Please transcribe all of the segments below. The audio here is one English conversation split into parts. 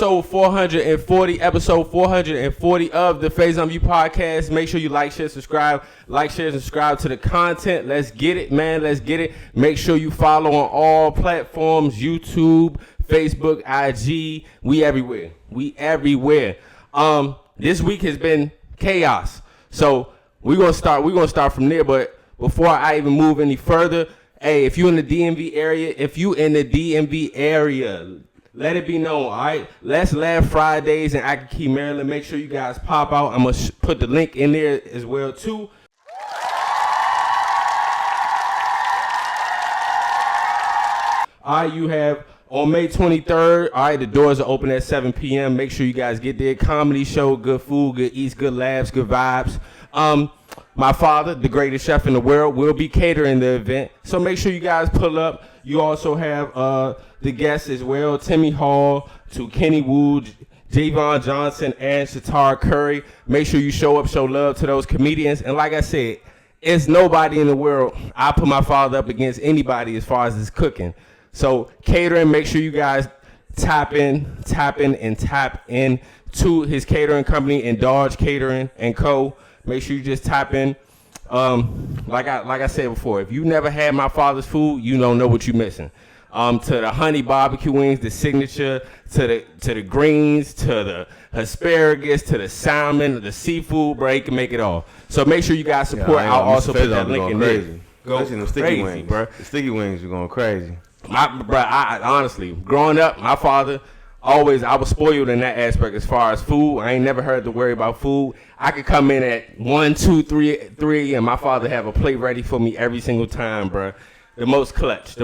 episode 440 of the Phase on You podcast. Make sure you like, share, subscribe to the content. Let's get it, man. Let's get it. Make sure you follow on all platforms, YouTube, Facebook, IG. We everywhere. This week has been chaos. So we're gonna start from there. But before I even move any further, hey, if you're in the DMV area, let it be known, all right? Let's Laugh Fridays in Akankee, Maryland. Make sure you guys pop out. I'm going to put the link in there as well, too. All right, you have on May 23rd, all right, the doors are open at 7 p.m. Make sure you guys get there. Comedy show, good food, good eats, good laughs, good vibes. My father, the greatest chef in the world, will be catering the event. So make sure you guys pull up. You also have the guests as well, Timmy Hall, to Kenny Wu, Javon Johnson, and Shatar Curry. Make sure you show up, show love to those comedians. And like I said, it's nobody in the world. I put my father up against anybody as far as his cooking. So catering, make sure you guys tap in to his catering company, Indulge Catering and Co. Make sure you just tap in. Like I said before, if you never had my father's food, you don't know what you're missing. To the honey barbecue wings, the signature, to the greens, to the asparagus, to the salmon, the seafood, bro, you can make it all. So make sure you guys support. I'll also put that link in there. Especially the sticky wings, bro. The sticky wings are going crazy. I honestly, growing up, my father I was spoiled in that aspect as far as food. I ain't never heard to worry about food. I could come in at 1, 2, 3 and my father have a plate ready for me every single time, bro. The most clutch.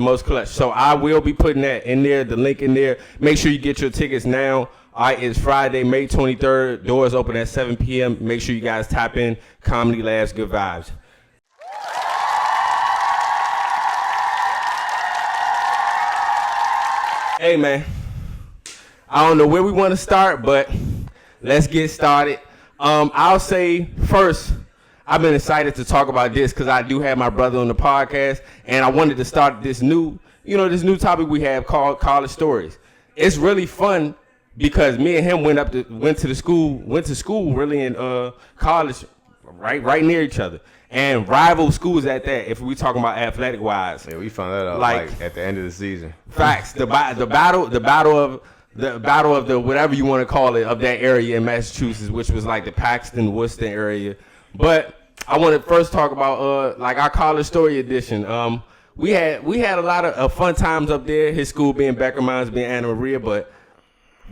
So I will be putting that in there, the link in there. Make sure you get your tickets now. All right, it's Friday, May 23rd. Doors open at 7 p.m. Make sure you guys tap in. Comedy, laughs, good vibes. Hey, man. I don't know where we want to start, but let's get started. I'll say first, I've been excited to talk about this because I do have my brother on the podcast, and I wanted to start this new topic we have called College Stories. It's really fun because me and him went to school really in college, right near each other, and rival schools at that. If we talking about athletic wise, yeah, we found that out like at the end of the season. Facts. The battle of the whatever you want to call it of that area in Massachusetts, which was like the Paxton, Worcester area. But I want to first talk about like our college story edition. We had a lot of fun times up there. His school being Becker, mine's being Anna Maria, but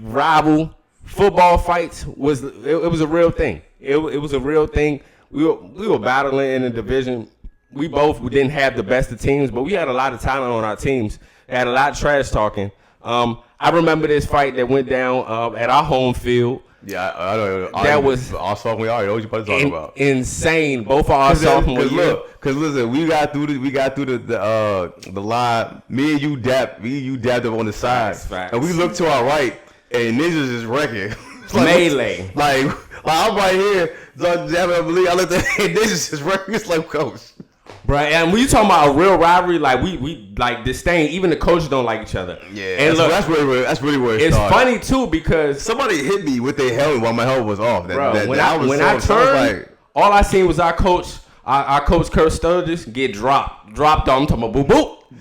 rival football fights was a real thing. It was a real thing. We were battling in the division. We both didn't have the best of teams, but we had a lot of talent on our teams. Had a lot of trash talking. I remember this fight that went down at our home field. Yeah, I know. That was our sophomore year. I know what you're talking about. Insane. Both of our sophomore year. Because listen, we got through the line. Me and you dabbed up on the side, Facts. and we looked to our right, and Ninjas is wrecking. Like, melee. Like I'm right here, dabbing up the lead. I looked at Ninjas is wrecking. It's like, coach. Right, and when you talking about a real rivalry, like we like disdain. Even the coaches don't like each other. Yeah, and that's really where it started. Funny too because somebody hit me with their helmet while my helmet was off. When I turned, all I seen was our coach Kurt Sturgis get dropped on. I'm talking about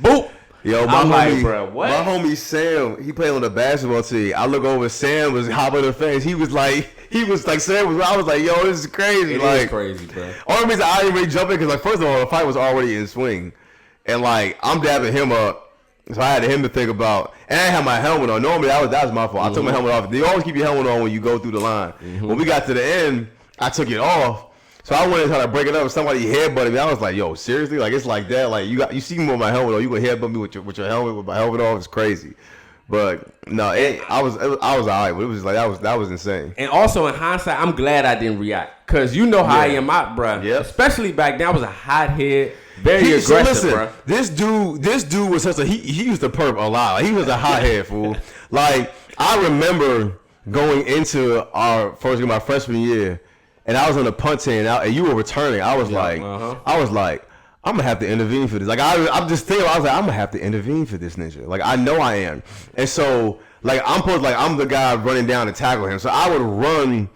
boop. Yo, my homie Sam, he played on the basketball team. I look over, Sam was hopping the fence. He was like Sam was. I was like, yo, this is crazy. It is crazy, bro. Only reason I didn't really jump in because, like, first of all, the fight was already in swing, and like I'm dabbing him up, so I had him to think about. And I didn't have my helmet on. Normally that was my fault. I took my helmet off. You always keep your helmet on when you go through the line. When we got to the end, I took it off. So I went and tried to break it up. Somebody headbutted me. I was like, "Yo, seriously? Like it's like that? Like you see me with my helmet on, you gonna headbutt me with your helmet with my helmet off? It's crazy." But no, I was alright. But it was like that was insane. And also in hindsight, I'm glad I didn't react because you know how I am, bro. Yep. Especially back then, I was a hothead, very aggressive, bro. This dude was such a he used to perp a lot. Like, he was a hothead fool. Like I remember going into my freshman year. And I was on the punt team, and you were returning. I was like, I'm gonna have to intervene for this. Like I'm just thinking, I was like, I'm gonna have to intervene for this ninja. Like I know I am. And so Like I'm the guy running down to tackle him. So I would run,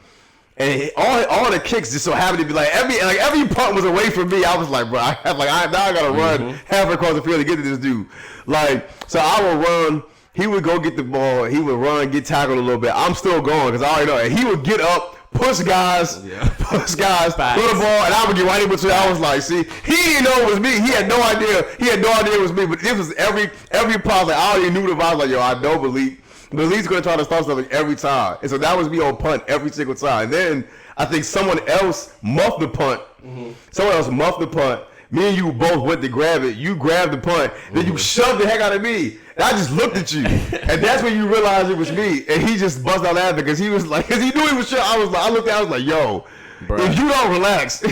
and all the kicks just so happened to be like every punt was away from me. I was like, bro, now I gotta run halfway across the field to get to this dude. Like, so I would run. He would go get the ball. He would run, get tackled a little bit. I'm still going because I already know. And he would get up. Push guys, throw the ball, and I would get right in between. I was like, see, he didn't know it was me. He had no idea. It was me. But this was every pause. Like, I already knew the vibe. I was like, yo, I know Belik's going to try to start something every time. And so that was me on punt every single time. And then I think someone else muffed the punt. Me and you both went to grab it. You grabbed the punt. Then you shoved the heck out of me. And I just looked at you. And that's when you realized it was me. And he just busted out laughing because he was like, because he knew he was sure. I looked at him, I was like, yo, bruh, if you don't relax.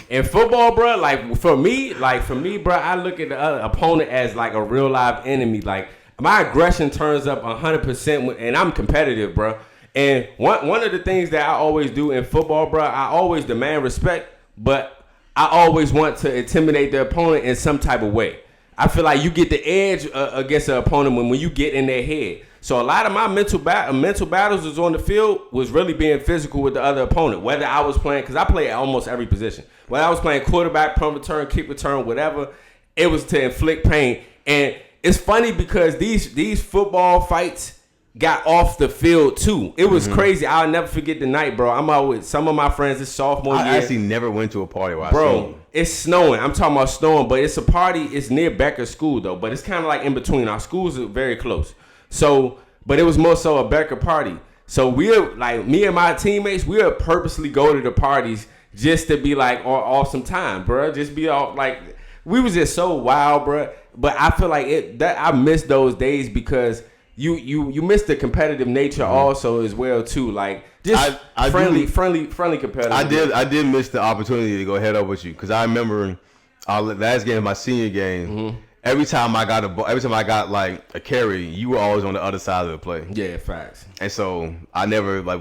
In football, bro, like for me, bro, I look at the other opponent as like a real live enemy. Like my aggression turns up 100% and I'm competitive, bro. And one of the things that I always do in football, bro, I always demand respect, but I always want to intimidate the opponent in some type of way. I feel like you get the edge against the opponent when you get in their head. So a lot of my mental battles was on the field was really being physical with the other opponent. Whether I was playing, because I play at almost every position. Whether I was playing quarterback, punt return, kick return, whatever, it was to inflict pain. And it's funny because these football fights got off the field too. It was crazy. I'll never forget the night, bro. I'm out with some of my friends this sophomore year. I actually never went to a party where bro, it's snowing. I'm talking about snowing, but it's a party. It's near Becker School though, but it's kind of like in between. Our schools are very close. So, but it was more so a Becker party. So we're like, me and my teammates, we'll purposely go to the parties just to be like off some time, bro. Just be off like, we was just so wild, bro. But I feel like I miss those days because you miss the competitive nature also as well too. Like just friendly competitive. I did miss the opportunity to go head up with you because I remember our last game, my senior game. Every time I got like a carry, you were always on the other side of the play. Yeah, facts. And so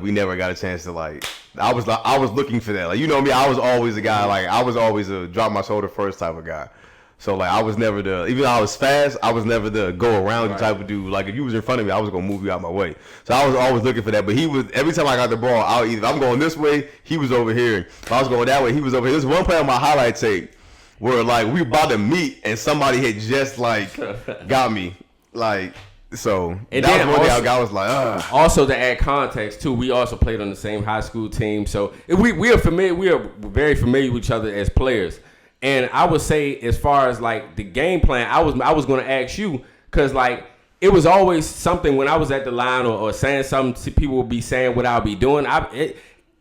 we never got a chance to like. I was looking for that. Like, you know me, I was always a guy. Like I was always a drop my shoulder first type of guy. So like I was never even though I was fast, I was never the go around you type of dude. Like if you was in front of me, I was gonna move you out my way. So I was always looking for that. But he was every time I got the ball, if I'm going this way, he was over here. If I was going that way, he was over here. There's one play on my highlight tape where like we were about to meet and somebody had just like got me. Like so and that was one day I was like, ugh. Also to add context too, we also played on the same high school team. So we are very familiar with each other as players. And I would say, as far as like the game plan, I was going to ask you because like it was always something when I was at the line or saying something, people would be saying what I'll be doing.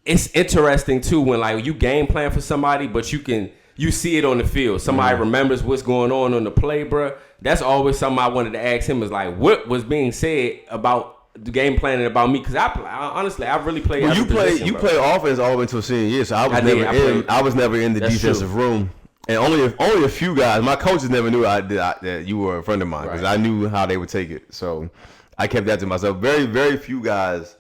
It's interesting too when like you game plan for somebody, but you see it on the field. Somebody remembers what's going on the play, bro. That's always something I wanted to ask him is like what was being said about the game planning about me because I honestly I really played. Well, you play offense all the way until senior year, so I was never in the defensive room. And only a few guys. My coaches never knew that you were a friend of mine because I knew how they would take it. So I kept that to myself. Very, very few guys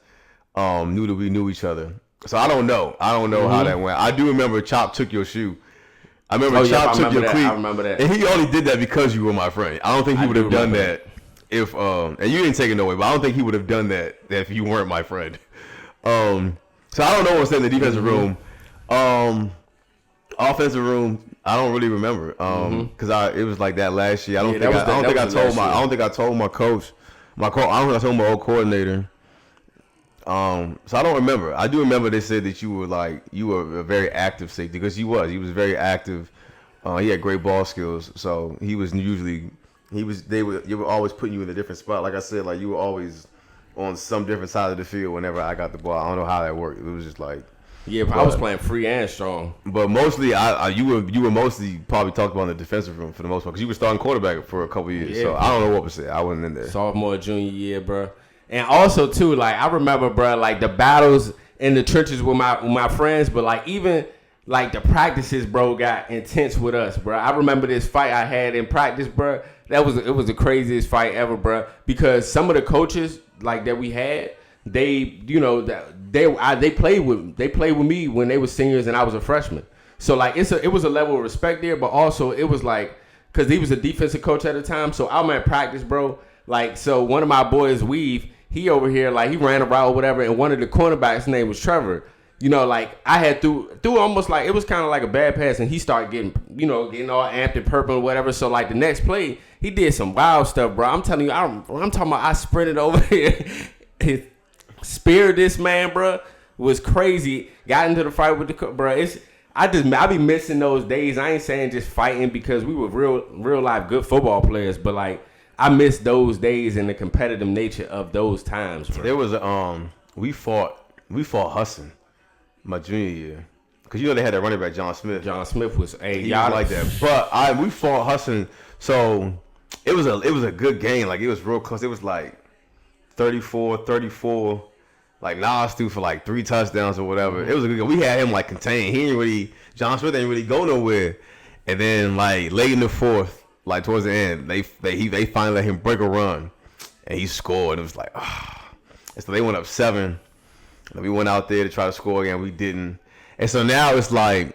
knew that we knew each other. So I don't know how that went. I do remember Chop took your shoe. I remember Chop took your cleat. I remember that. And he only did that because you were my friend. I don't think he would have done that if and you didn't take it no way, but I don't think he would have done that if you weren't my friend. So I don't know what's in the defensive room. Offensive room. I don't really remember because it was like that last year. I don't think I told my coach. I don't think I told my old coordinator. So I don't remember. I do remember they said that you were a very active safety because he was very active. He had great ball skills, so they were always putting you in a different spot. Like I said, like you were always on some different side of the field whenever I got the ball. I don't know how that worked. It was just like. Yeah, but I was playing free and strong. But mostly, you were mostly probably talked about in the defensive room for the most part because you were starting quarterback for a couple of years. Yeah, so I don't know what was said. I wasn't in there. Sophomore, junior year, bro. And also too, like I remember, bro, like the battles in the trenches with my friends, but like even like the practices, bro, got intense with us, bro. I remember this fight I had in practice, bro. It was the craziest fight ever, bro. Because some of the coaches like that we had. They played with me when they were seniors and I was a freshman. So like it was a level of respect there, but also it was like because he was a defensive coach at the time. So I'm at practice, bro. Like so, one of my boys, Weave, he over here like he ran a route or whatever, and one of the cornerbacks' name was Trevor. You know, like I had threw almost like it was kind of like a bad pass, and he started getting all amped and purple or whatever. So like the next play, he did some wild stuff, bro. I'm telling you, I'm talking about. I sprinted over here, speared this man, bro. Was crazy. Got into the fight with the bro. I be missing those days. I ain't saying just fighting because we were real life good football players, but like I miss those days and the competitive nature of those times, bro. There was we fought Husson my junior year, because they had that running back John Smith. John Smith was he was like that, but we fought Husson, so it was a good game. Like it was real close. It was like 34. Like Nas threw for like 3 touchdowns or whatever. It was a good game. We had him like contained. John Smith didn't really go nowhere. And then like late in the fourth, like towards the end, they finally let him break a run, and he scored. It was like, and so they went up 7. And we went out there to try to score again. We didn't. And so now it's like,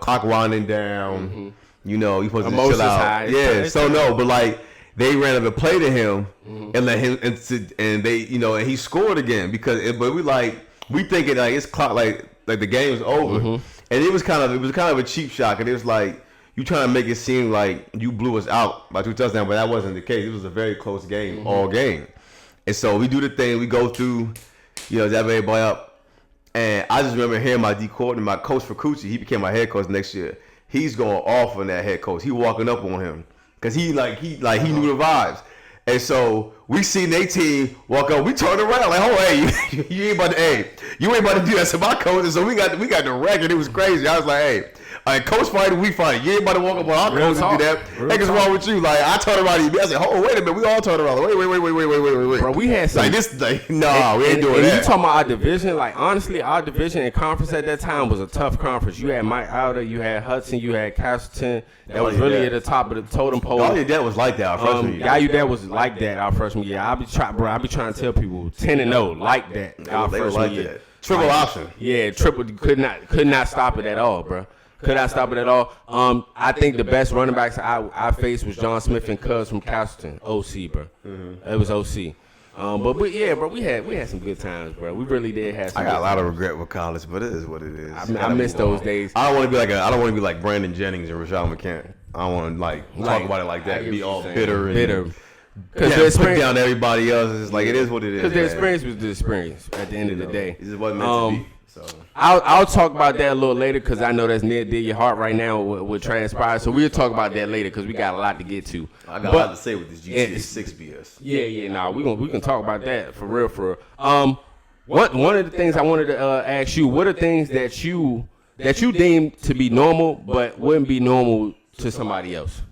clock winding down. Mm-hmm. You're supposed to chill out. High. Yeah. So no, but like they ran up a play to him and let him, and they, and he scored again but we thinking like it's clock, like the game is over. Mm-hmm. And it was kind of a cheap shot, and it was like you trying to make it seem like you blew us out by 2 touchdowns, but that wasn't the case. It was a very close game, all game. And so we do the thing, we go through. That everybody up, and I just remember hearing my D coordinator, my coach for Coochie. He became my head coach next year. He's going off on that head coach. He walking up on him because he knew the vibes. And so we seen their team walk up. We turned around like, you ain't about to do that to my coach. And so we got the record. It was crazy. I was like, hey. Coach fighting, we fighting. You ain't about to walk up on our coach and do that. Hey, what's wrong with you? Like, I turned around to you. I said, wait a minute. We all turned around. Wait. Bro, we had some. Like, this, we ain't doing that. And you talking about our division? Like, honestly, our division and conference at that time was a tough conference. You had Mike Alder, you had Hudson, you had Castleton. That was really at the top of the totem pole. All your dad was like that our freshman year. Guy, your dad was like that our freshman year. I be trying to tell people 10-0 like that our freshman year. Triple option. Yeah, triple. Could not stop it at all, bro. Could I stop it at all? I think the best running backs I faced was John Smith and Cuz from Castleton, OC, bro. Mm-hmm. It was OC. But yeah, bro, we had some good times, bro. We really did have some. I got a lot of regret with college, but it is what it is. I miss those days. I don't want to be like Brandon Jennings and Rashad McCann. I don't want to talk about it like that and be all bitter. Because put down everybody else. It's like it is what it is. Because the experience was the experience at the end of the day. It just wasn't meant to be. So. I'll talk about that a little later because I know that's near to your heart right now with transpire. So we'll talk about that later because we got a lot to get to. I got a lot to say with this GTA 6 BS. Yeah. We can talk about that for real. One of the things I wanted to ask you, what are things that you deem to be normal but wouldn't be normal to somebody else?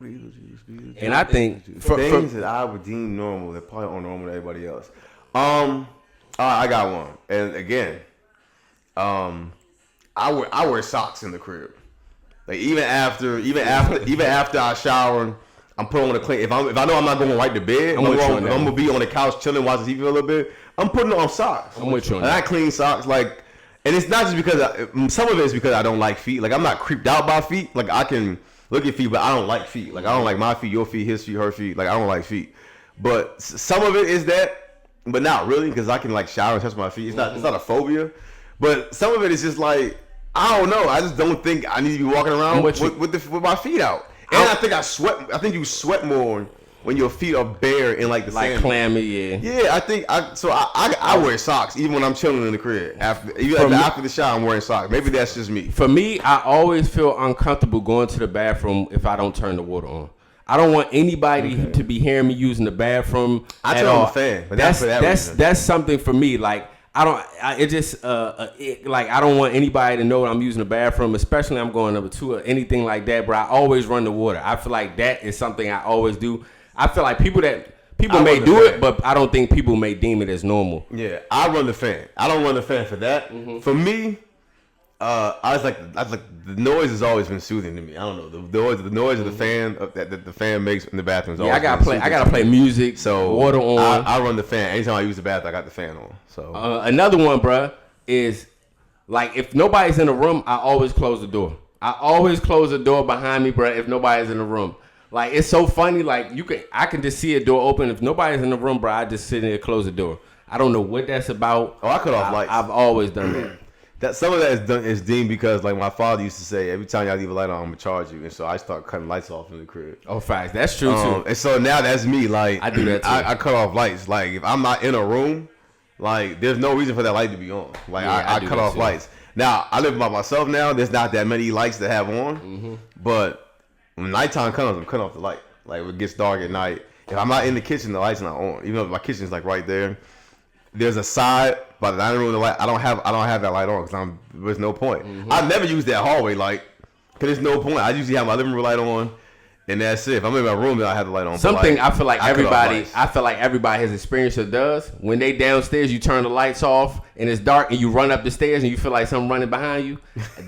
And I think things that I would deem normal that probably aren't normal to everybody else. I got one, and again, I wear socks in the crib. Like even after I shower, I'm putting on a clean. If I know I'm not going right to bed, I'm gonna be on the couch chilling, watching TV a little bit. I'm putting on socks. I'm with you on that. I clean socks, like, and it's not just because some of it is because I don't like feet. Like I'm not creeped out by feet. Like I can look at feet, but I don't like feet. Like I don't like my feet, your feet, his feet, her feet. Like I don't like feet. But some of it is that. But not really, because I can like shower and touch my feet. It's not a phobia, but some of it is just like I don't know. I just don't think I need to be walking around with my feet out. And I think I sweat. I think you sweat more when your feet are bare and like the sand. Clammy, yeah. Yeah, I think I wear socks even when I'm chilling in the crib. After the shower, I'm wearing socks. Maybe that's just me. For me, I always feel uncomfortable going to the bathroom if I don't turn the water on. I don't want anybody to be hearing me using the bathroom at all. I'm a fan, but that's something for me. Like I don't want anybody to know that I'm using the bathroom, especially I'm going number 2 or anything like that. But I always run the water. I feel like that is something I always do. I feel like people may do it, but I don't think people may deem it as normal. Yeah, I run the fan. I don't run the fan for that. Mm-hmm. For me. I was like the noise has always been soothing to me. I don't know the noise of the fan that the fan makes in the bathroom. I gotta play music. So water on. I run the fan anytime I use the bathroom. I got the fan on. So another one, bruh, is like if nobody's in the room, I always close the door. I always close the door behind me, bruh. If nobody's in the room, Like it's so funny. Like I can just see a door open. If nobody's in the room, bro, I just sit in there, close the door. I don't know what that's about. Oh, I cut off lights. I've always done that. That some of that is deemed because like my father used to say, every time y'all leave a light on, I'm gonna charge you, and so I start cutting lights off in the crib. Oh, facts. That's true too. And so now that's me. Like I do that too. I cut off lights. Like if I'm not in a room, like there's no reason for that light to be on. Like I cut off lights. Now I live by myself now. There's not that many lights to have on, but when nighttime comes, I'm cutting off the light. Like if it gets dark at night, if I'm not in the kitchen, the light's not on. Even though my kitchen's like right there. There's a side by the dining room. The light I don't have that light on because there's no point. I never use that hallway light because there's no point. I usually have my living room light on, and that's it. If I'm in my room, then I have the light on. Something like, I feel like everybody has experienced or does when they downstairs. You turn the lights off and it's dark, and you run up the stairs and you feel like something running behind you.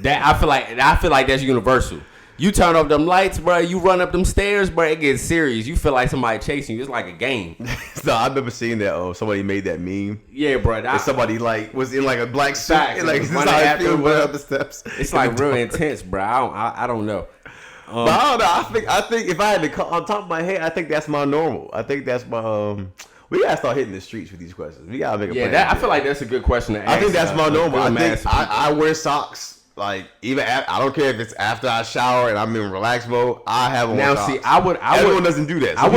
That I feel like that's universal. You turn off them lights, bro. You run up them stairs, bro. It gets serious. You feel like somebody chasing you. It's like a game. So I remember seeing that. Somebody made that meme. Yeah, bro. Somebody like was in like a black suit, and like running up the steps. It's like real intense, bro. I don't know. But I don't know. I think if I had to call on top of my head, I think that's my normal. I think that's my We gotta start hitting the streets with these questions. We gotta make a plan. I feel like that's a good question to ask. I think that's my normal. I think I wear socks. Like even I don't care if it's after I shower and I'm in relaxed mode. I have on now. socks. See, everyone doesn't do that. I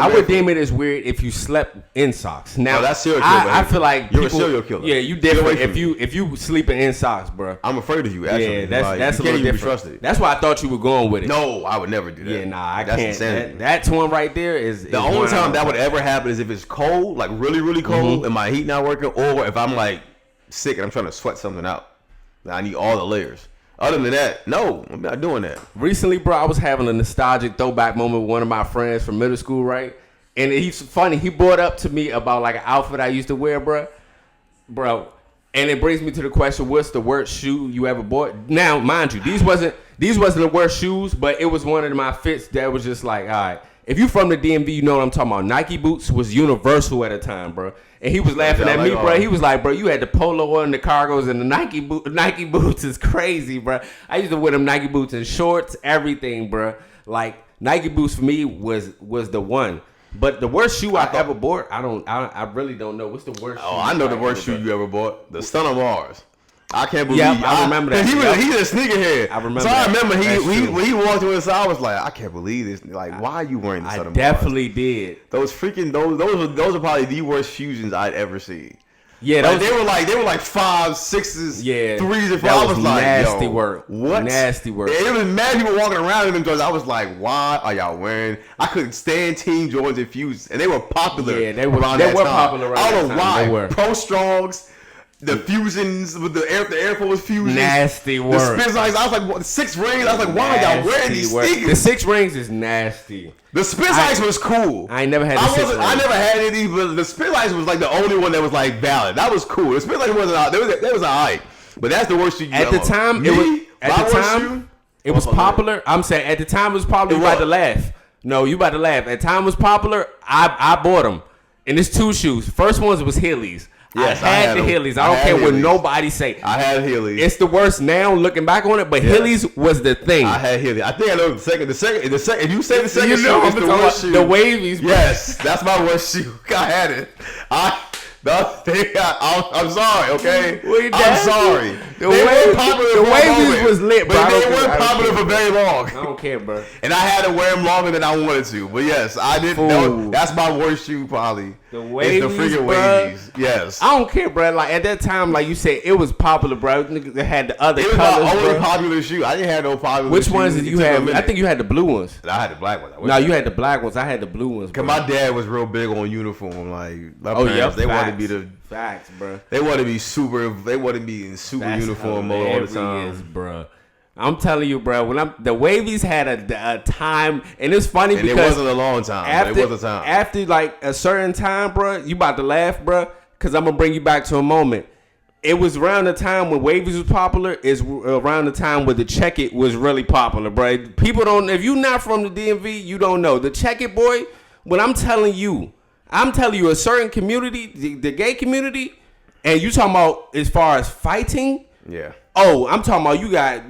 would deem it as weird if you slept in socks. Now that's serial killer. I feel like you're a serial killer. Yeah, you different if you sleeping in socks, bro. I'm afraid of you. Actually, yeah, that's a little different. Be trusted. That's why I thought you were going with it. No, I would never do that. Yeah, nah, I that's can't. Insanity. That's one right there is the only time that would ever happen is if it's cold, like really, really cold, and my heat not working, or if I'm like sick and I'm trying to sweat something out. I need all the layers. Other than that, no, I'm not doing that. Recently, bro, I was having a nostalgic throwback moment with one of my friends from middle school, right? And he's funny. He brought up to me about like an outfit I used to wear, bro. And it brings me to the question: what's the worst shoe you ever bought? Now, mind you, these wasn't the worst shoes, but it was one of my fits that was just like, all right. If you from the DMV, you know what I'm talking about. Nike boots was universal at the time, bro. And he was laughing at me, bro. He was like, bro, you had the polo on, the cargos, and the Nike boots is crazy, bro. I used to wear them Nike boots and shorts, everything, bro. Like Nike boots for me was the one. But the worst shoe I ever bought, I really don't know. What's the worst? Oh, I know the worst shoe you ever bought. The Son of Mars. I can't believe. Yeah, I remember that. He's a sneakerhead. I remember. So I remember when he walked to us, I was like, I can't believe this. Like, why are you wearing the Son of Mars? I definitely did. Those are probably the worst fusions I'd ever seen. Yeah, like, they were like 5, 6s, 3s, and 4s. I was like, nasty work. What? Nasty work. It was mad people walking around in them Jordans. I was like, why are y'all wearing? I couldn't stand Team Jordans and Fuses, and they were popular. Yeah, they were popular. Around I don't know why. They were. Pro Strongs. The fusions with the Air Force fusions. Nasty work. The Spin Cycles. I was like, what, the 6 rings? I was like, why are y'all wearing these sneakers? The 6 rings is nasty. The Spin Cycles was cool. I ain't never had the 6 rings. I never had any of these, but the Spin Cycles was like the only one that was like valid. That was cool. The Spin Cycles wasn't out. That was alright. But that's the worst shoe you At the time, it was popular. I'm saying at the time it was popular. You about to laugh. No, you about to laugh. At the time it was popular. I bought them. And it's 2 shoes. First ones was Heelys. Yes, I had the Heelys. I don't care what nobody say. I had Heelys. It's the worst now looking back on it, but Heelys was the thing. I had Heelys. I think I know the second. If you say the second shoe, it's the worst shoe. The Wavies. Yes, that's my worst shoe. I had it. I'm sorry, okay? I'm sorry. The Wavies was lit, bro. But they weren't popular for very long. I don't care, bro. And I had to wear them longer than I wanted to. But yes, I didn't know. That's my worst shoe, probably. The Wavies, it's the freaking Wavies. Yes. I don't care, bro. Like at that time, like you said, it was popular, bro. They had the other colors. It was my only popular shoe. I didn't have no popular Which shoes. ones did you have? I think you had the blue ones. I had the black ones. No, you had the black ones. I had the blue ones. Cause my dad was real big on uniform. Like my parents, they wanted to be the facts, bro. They wanted to be super. They wanted to be in super uniform mode all the time, bro. I'm telling you, bro. The Wavies had a time, and it's funny and because it wasn't a long time. It was a time. After like a certain time, bro, you about to laugh, bro, because I'm gonna bring you back to a moment. It was around the time when Wavies was popular. Is around the time where the Check It was really popular, bro. People don't. If you're not from the DMV, you don't know the Check It, boy. When I'm telling you a certain community, the gay community, and you talking about as far as fighting. Yeah. Oh, I'm talking about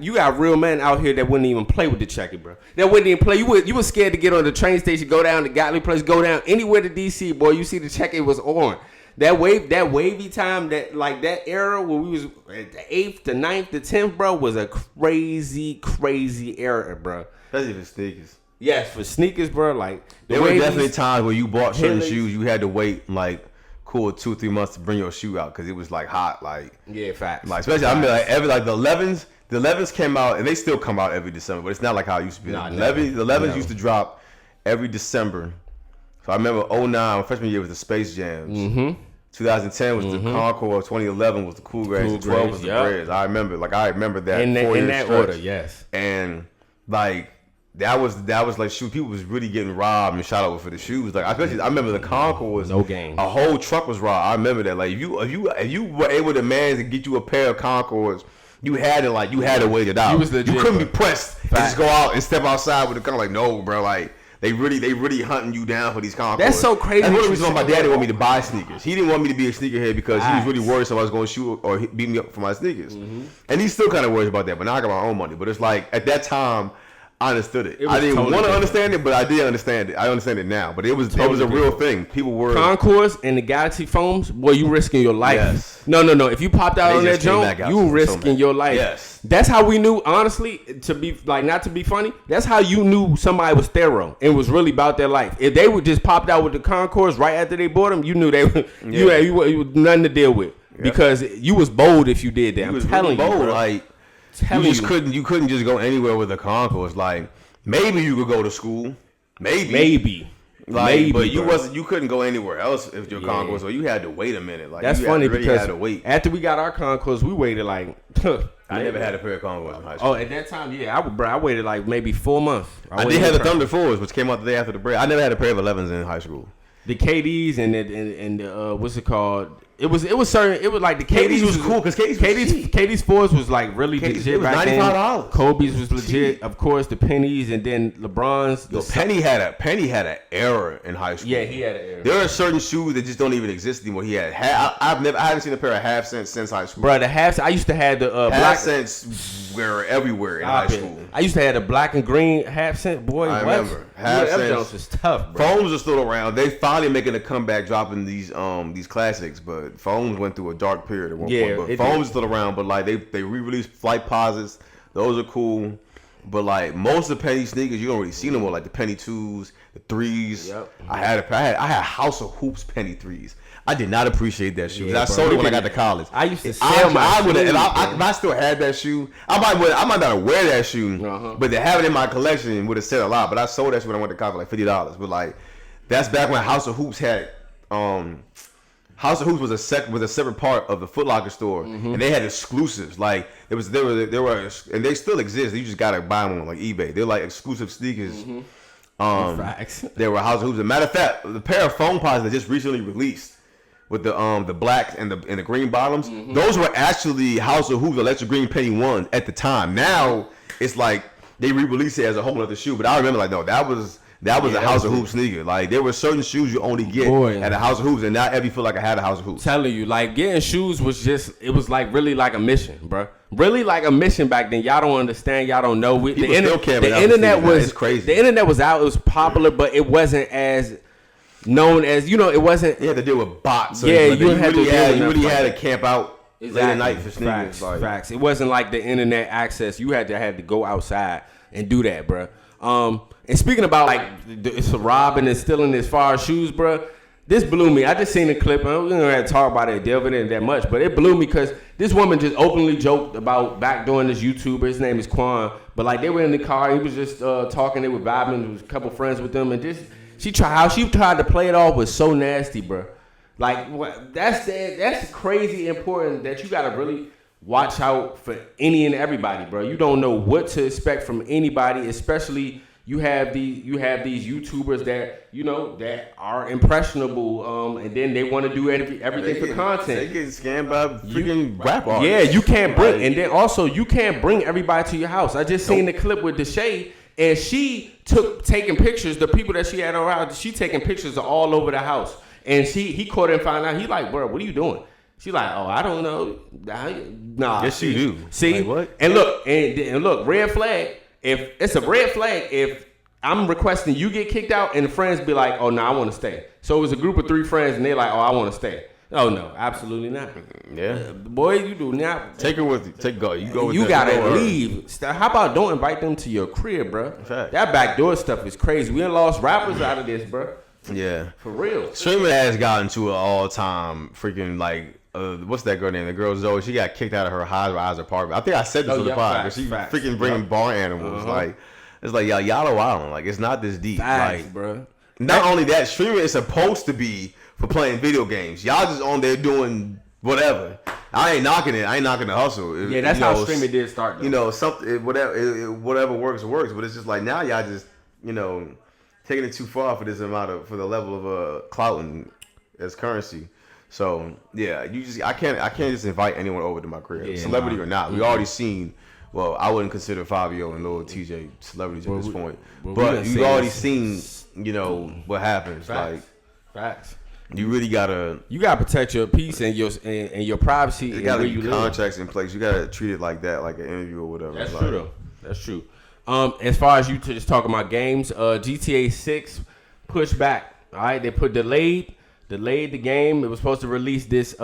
you got real men out here that wouldn't even play with the checker, bro. That wouldn't even play. You were scared to get on the train station, go down to Gottlieb Place, go down anywhere to DC, boy. You see the checker was on. That wavy time, that era where we was at the 8th, the 9th, the 10th, bro, was a crazy era, bro. Especially for sneakers. Yes, for sneakers, bro. Like there were definitely times where you bought certain shoes, you had to wait like 2-3 months to bring your shoe out because it was like hot, like facts. Like especially I mean like the 11s came out and they still come out every December, but it's not like how it used to be. The 11s used to drop every December. So I remember 2009, freshman year was the Space Jams. Mm-hmm. 2010 was the Concord. 2011 was the Cool Grades. 2012 was the Grades. I remember that in that stretch. order, yes. And like that was like shoot, people was really getting robbed and shot over for the shoes. Like I remember the Concord was no game. A whole truck was robbed. I remember that. Like if you were able to manage to get you a pair of Concords, you had to wait it out. You couldn't be pressed and just go out and step outside with the car. Like no, bro. Like they really hunting you down for these Concords. That's so crazy. That's one of the reasons why my daddy wanted me to buy sneakers. He didn't want me to be a sneakerhead because he was really worried somebody was going to shoot or beat me up for my sneakers. Mm-hmm. And he's still kind of worried about that. But now I got my own money. But it's like at that time, I understood it. I didn't want to understand it, but I did understand it. I understand it now. But it was a real thing. People were Concords and the Galaxy foams. Boy, you risking your life. Yes. No. If you popped out on that joint, you risking your life. Yes. That's how we knew. Honestly, to be like not to be funny. That's how you knew somebody was thorough and was really about their life. If they would just popped out with the Concords right after they bought them, you knew they were. Yeah. You was nothing to deal with because you was bold if you did that. I'm telling you, bro. Like you couldn't just go anywhere with the Concords. Like maybe you could go to school, maybe. But you couldn't go anywhere else if your Concords, so you had to wait a minute. Like that's funny because had to wait. After we got our Concords, we waited like. I never had a pair of Concords in high school. Oh, at that time, yeah, I waited like maybe 4 months. I did have the Thunder 4s, which came out the day after the break. I never had a pair of 11s in high school. The KDs and the what's it called? It was certain. It was like the KDs was cool because KD's 4s was like really legit. It was $95. Kobe's was legit. Of course, the pennies and then LeBron's. Penny had an error in high school. Yeah, he had an error. There are certain shoes that just don't even exist anymore. He had I haven't seen a pair of half cents since high school. Bro, the half. I used to have the half cents were everywhere in high school. I used to have the black and green half cent. Boy, I remember half cents was tough. Bro. Foams are still around. They finally making a comeback, dropping these classics, but Foams went through a dark period at one point. But Foams is still around, but like they re-released Flight Posits. Those are cool. But like most of the penny sneakers, you don't really see them more. Like the penny 2s, the 3s. Yep. I had House of Hoops penny 3s. I did not appreciate that shoe. I sold it when I got to college. I used to sell my shoes. If I still had that shoe, I might not wear that shoe, but to have it in my collection would have said a lot. But I sold that shoe when I went to college for like $50. But like that's back when House of Hoops had House of Hoops was a separate part of the Foot Locker store, and they had exclusives. Like there were, and they still exist. You just gotta buy them on like eBay. They're like exclusive sneakers. Facts. They were House of Hoops. As a matter of fact, the pair of foam pods that just recently released with the black and the green bottoms, those were actually House of Hoops Electric Green Penny 1s at the time. Now it's like they re-released it as a whole other shoe. But I remember like no, that was a House of Hoops sneaker. Like there were certain shoes you only get at a House of Hoops, and not every feel like I had a House of Hoops. Telling you, like getting shoes was like really like a mission, bro. Really like a mission back then. Y'all don't understand. Y'all don't know. The internet was crazy. The internet was out. It was popular, but it wasn't as known as It wasn't. You had to deal with bots. So yeah, you had to camp out late at night for sneakers. Facts. It wasn't like the internet access. You had to go outside and do that, bro. And speaking about like it's robbing and stealing as far as shoes, bro, this blew me. I just seen the clip. I don't have to talk about it, delve in it that much, but it blew me because this woman just openly joked about backdooring this YouTuber. His name is Quan, but like they were in the car. He was just talking. They were vibing. There was a couple friends with them, and just she tried to play it off was so nasty, bro. Like that's crazy important that you gotta really watch out for any and everybody, bro. You don't know what to expect from anybody, especially. You have these YouTubers that that are impressionable, and then they want to do everything for content. They get scammed by freaking rap artists. Yeah, you can't bring, and then also you can't bring everybody to your house. I just seen the clip with Deshae, and she taking pictures. The people that she had around, she taking pictures all over the house, and he caught her and found out. He like, bro, what are you doing? She like, oh, I don't know. Nah. Yes, you do. See? Like, what? And look, red flag. If it's a red flag, if I'm requesting you get kicked out and the friends be like, oh, no, I want to stay. So it was a group of 3 friends and they're like, oh, I want to stay. Oh, no, absolutely not. Yeah. Boy, you do not. Take her with you. You go with You that. gotta leave. How about don't invite them to your crib, bro? Fact. That backdoor stuff is crazy. We done lost rappers out of this, bro. Yeah. For real. Streaming has gotten to an all-time freaking like what's that girl name? The girl Zoe. She got kicked out of her high-rise apartment. I think I said this on the pod. But she freaking bringing bar animals. Like it's like y'all are wilding. Like it's not this deep. Facts, like, bro. Not only that, streaming is supposed to be for playing video games. Y'all just on there doing whatever. I ain't knocking it. I ain't knocking the hustle. Yeah, that's how streaming did start. Though. You know, something whatever works. But it's just like now y'all just taking it too far for this amount for the level of clout and as currency. So yeah, I can't just invite anyone over to my crib, celebrity or not. We already seen. Well, I wouldn't consider Fabio and Lil TJ celebrities at this point, but you've already seen what happens. Facts. Facts. You really gotta protect your peace and your privacy. There gotta be contracts in place. You gotta treat it like that, like an interview or whatever. That's true though. That's true. As far as you just talking about games, GTA 6 pushed back. All right, they delayed the game. It was supposed to release this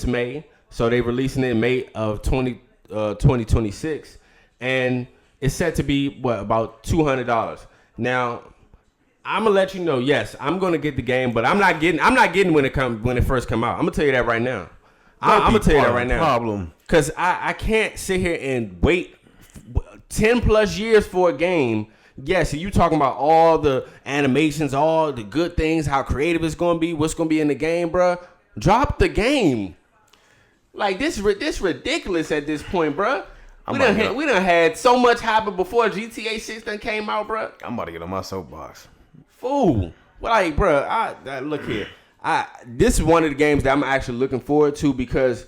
May, so they releasing it in May of 2026, and it's set to be about $200. Now, I'm gonna let you know. Yes, I'm gonna get the game, but I'm not getting when it first come out. I'm gonna tell you that right now. I'm gonna tell you that right now. Problem, because I can't sit here and wait 10 plus years for a game. Yes, you talking about all the animations, all the good things, how creative it's gonna be, what's gonna be in the game, bro. Drop the game. Like this ridiculous at this point, bro. We done had so much happen before GTA 6 done came out, bro. I'm about to get on my soapbox. Fool. Like, bro, I look here. This is one of the games that I'm actually looking forward to because,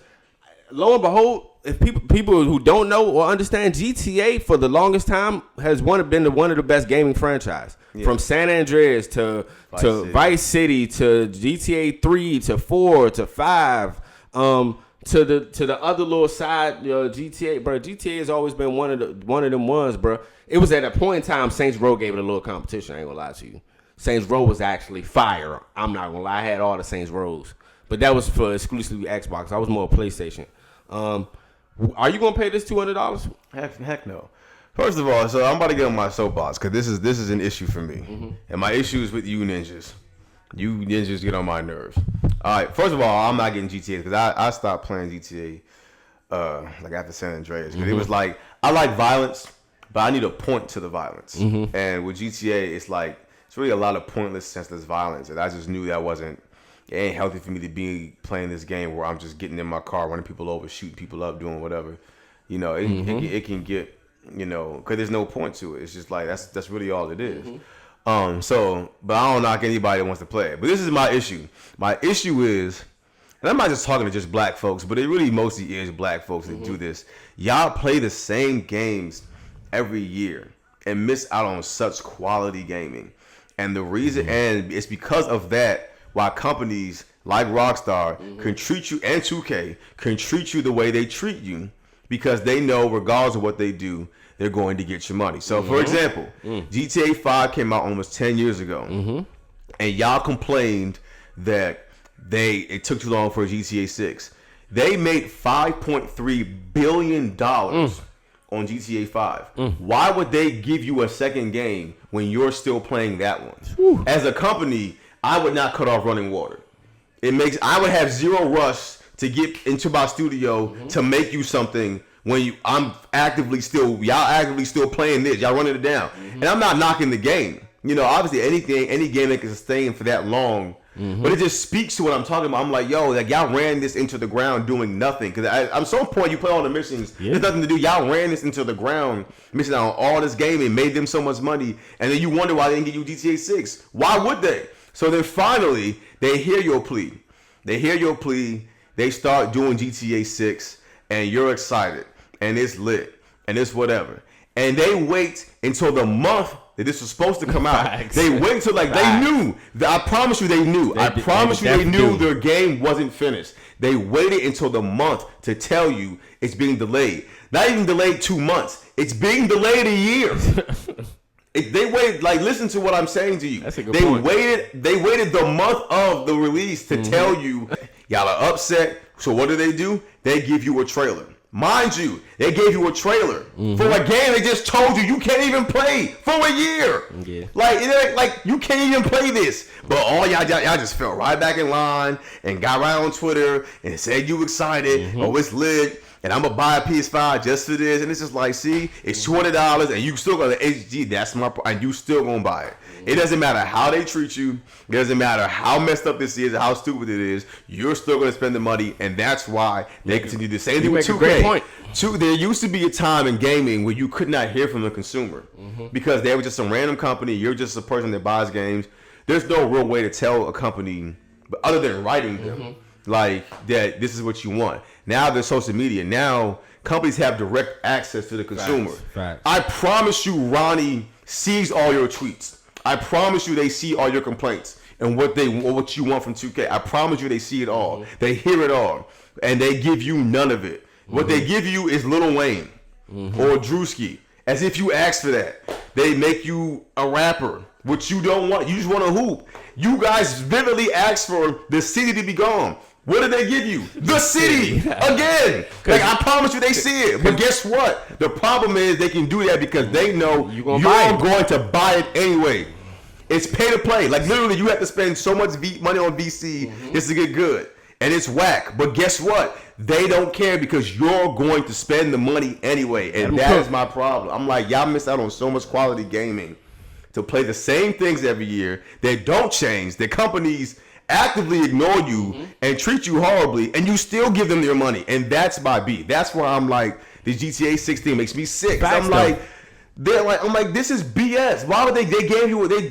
lo and behold, if people who don't know or understand, GTA for the longest time has been one of the best gaming franchise. Yeah. From San Andreas to Vice City to GTA 3 to 4 to 5 to the other little side GTA, bro. GTA has always been one of them ones, bro. It was at a point in time Saints Row gave it a little competition. I ain't gonna lie to you. Saints Row was actually fire. I'm not gonna lie. I had all the Saints Rows, but that was for exclusively Xbox. I was more PlayStation. Are you gonna pay this $200? Heck no. First of all, so I'm about to get on my soapbox because this is an issue for me, and my issue is with you ninjas. You ninjas get on my nerves. All right. First of all, I'm not getting GTA because I stopped playing GTA like after San Andreas because it was like I like violence, but I need a point to the violence. And with GTA, it's really a lot of pointless, senseless violence, and I just knew that it ain't healthy for me to be playing this game where I'm just getting in my car, running people over, shooting people up, doing whatever. It can get, because there's no point to it. It's just like that's really all it is. But I don't knock anybody that wants to play it. But this is my issue. My issue is, and I'm not just talking to just black folks, but it really mostly is black folks that do this. Y'all play the same games every year and miss out on such quality gaming. And the reason, and it's because of that, why companies like Rockstar can treat you, and 2K can treat you the way they treat you, because they know regardless of what they do, they're going to get your money. So, for example, GTA 5 came out almost 10 years ago, and y'all complained that it took too long for GTA 6. They made $5.3 billion on GTA 5. Why would they give you a second game when you're still playing that one? As a company, I would not cut off running water. I would have zero rush to get into my studio to make you something when y'all actively still playing this. Y'all running it down. And I'm not knocking the game. Obviously any game that can sustain for that long. But it just speaks to what I'm talking about. I'm like, yo, y'all ran this into the ground doing nothing. Because at some point you play all the missions, there's nothing to do. Y'all ran this into the ground, missing out on all this gaming, made them so much money, and then you wonder why they didn't give you GTA 6. Why would they? So then finally, they hear your plea. They start doing GTA 6, and you're excited, and it's lit, and it's whatever. and they wait until the month that this was supposed to come out. Facts. They wait until like they knew. I promise you, they knew. I promise you, they knew their game wasn't finished. They waited until the month to tell you it's being delayed. Not even delayed 2 months. It's being delayed a year. They waited. Like, listen to what I'm saying to you. That's a good point. They waited the month of the release to tell you y'all are upset. So what do? They give you a trailer. Mind you, they gave you a trailer for a game they just told you can't even play for a year. Yeah. Like you can't even play this. But all y'all just fell right back in line and got right on Twitter and said you excited. Oh, it's lit. And I'm going to buy a PS5 just for this. And it's just like, see, it's $200 and you still got the HG. That's my and you still going to buy it. It doesn't matter how they treat you. It doesn't matter how messed up this is or how stupid it is. You're still going to spend the money. And that's why they continue the same thing with 2K. Great point. There used to be a time in gaming where you could not hear from the consumer because they were just some random company. You're just a person that buys games. There's no real way to tell a company, but other than writing them, like that this is what you want. Now there's social media. Now companies have direct access to the consumer. Facts. I promise you, Ronnie sees all your tweets. I promise you, they see all your complaints and what you want from 2K. I promise you, they see it all. They hear it all, and they give you none of it. What they give you is Lil Wayne or Drewski, as if you asked for that. They make you a rapper, which you don't want. You just want to hoop. You guys vividly asked for the city to be gone. What did they give you? The city again. Like, I promise you, they see it. But guess what? The problem is they can do that because they know you're going to buy it anyway. It's pay to play. Like, literally, you have to spend so much money on VC just to get good. And it's whack. But guess what? They don't care because you're going to spend the money anyway. And that is my problem. I'm like, y'all miss out on so much quality gaming to play the same things every year. They don't change. The companies actively ignore you and treat you horribly, and you still give them their money. And that's my beat. That's why I'm like, the GTA 16 makes me sick. I'm like, this is BS. Why would they gave you they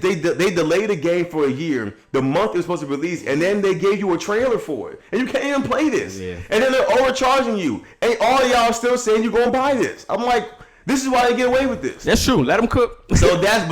delayed the game for a year, the month it was supposed to release, and then they gave you a trailer for it, and you can't even play this. Yeah. And then they're overcharging you, and all of y'all still saying you're gonna buy this. I'm like, this is why they get away with this. That's true. Let them cook. So that's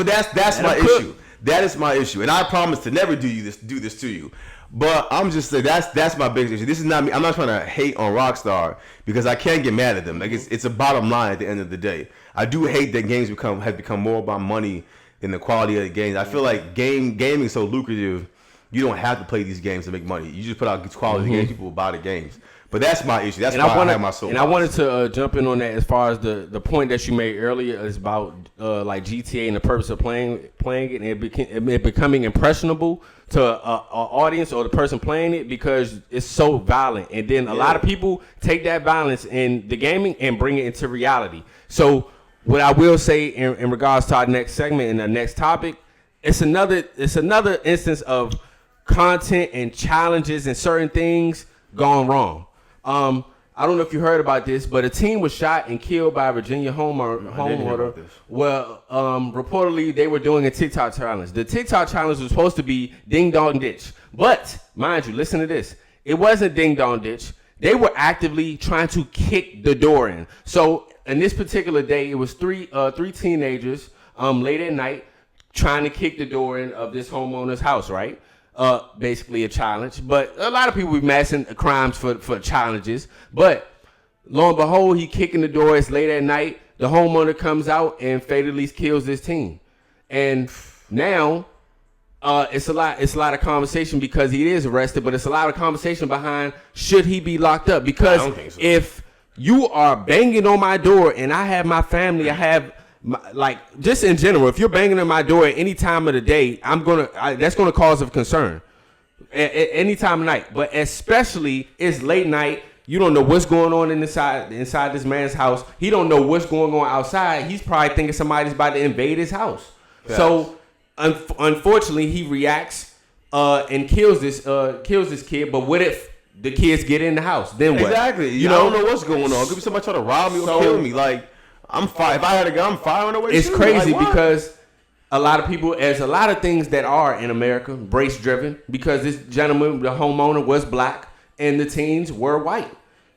my issue. That is my issue, and I promise to never do this to you. But I'm just saying that's my biggest issue. This is not me. I'm not trying to hate on Rockstar because I can't get mad at them. Like it's a bottom line at the end of the day. I do hate that games have become more about money than the quality of the games. I feel like gaming is so lucrative. You don't have to play these games to make money. You just put out quality games. People will buy the games. But that's my issue. That's why I have my soul. And I wanted to jump in on that as far as the point that you made earlier is about like GTA and the purpose of playing it and it becoming impressionable to an audience or the person playing it because it's so violent. And then a lot of people take that violence in the gaming and bring it into reality. So what I will say in regards to our next segment and the next topic, it's another instance of content and challenges and certain things gone wrong. I don't know if you heard about this, but a teen was shot and killed by a Virginia homeowner. Well, reportedly they were doing a TikTok challenge. The TikTok challenge was supposed to be Ding Dong Ditch, but mind you, listen to this. It wasn't Ding Dong Ditch. They were actively trying to kick the door in. So in this particular day, it was three teenagers late at night trying to kick the door in of this homeowner's house, right? Basically a challenge, but a lot of people be massing crimes for challenges. But lo and behold, he kicking the door. It's late at night. The homeowner comes out and fatally kills this teen. And now it's a lot of conversation because he is arrested, but it's a lot of conversation behind should he be locked up? Because I don't think so. If you are banging on my door and I have my family, I have just in general, if you're banging on my door at any time of the day, that's gonna cause of concern at any time of night. But especially it's late night, you don't know what's going on inside this man's house. He don't know what's going on outside. He's probably thinking somebody's about to invade his house. Yes. So unfortunately, he reacts and kills this kid. But what if the kids get in the house? Then what? Exactly. You don't know what's going on. Could be somebody trying to rob me or kill me. Like. I'm fire. If I had a gun, I'm firing away. It's crazy because a lot of people, there's a lot of things that are in America race driven because this gentleman, the homeowner, was black and the teens were white.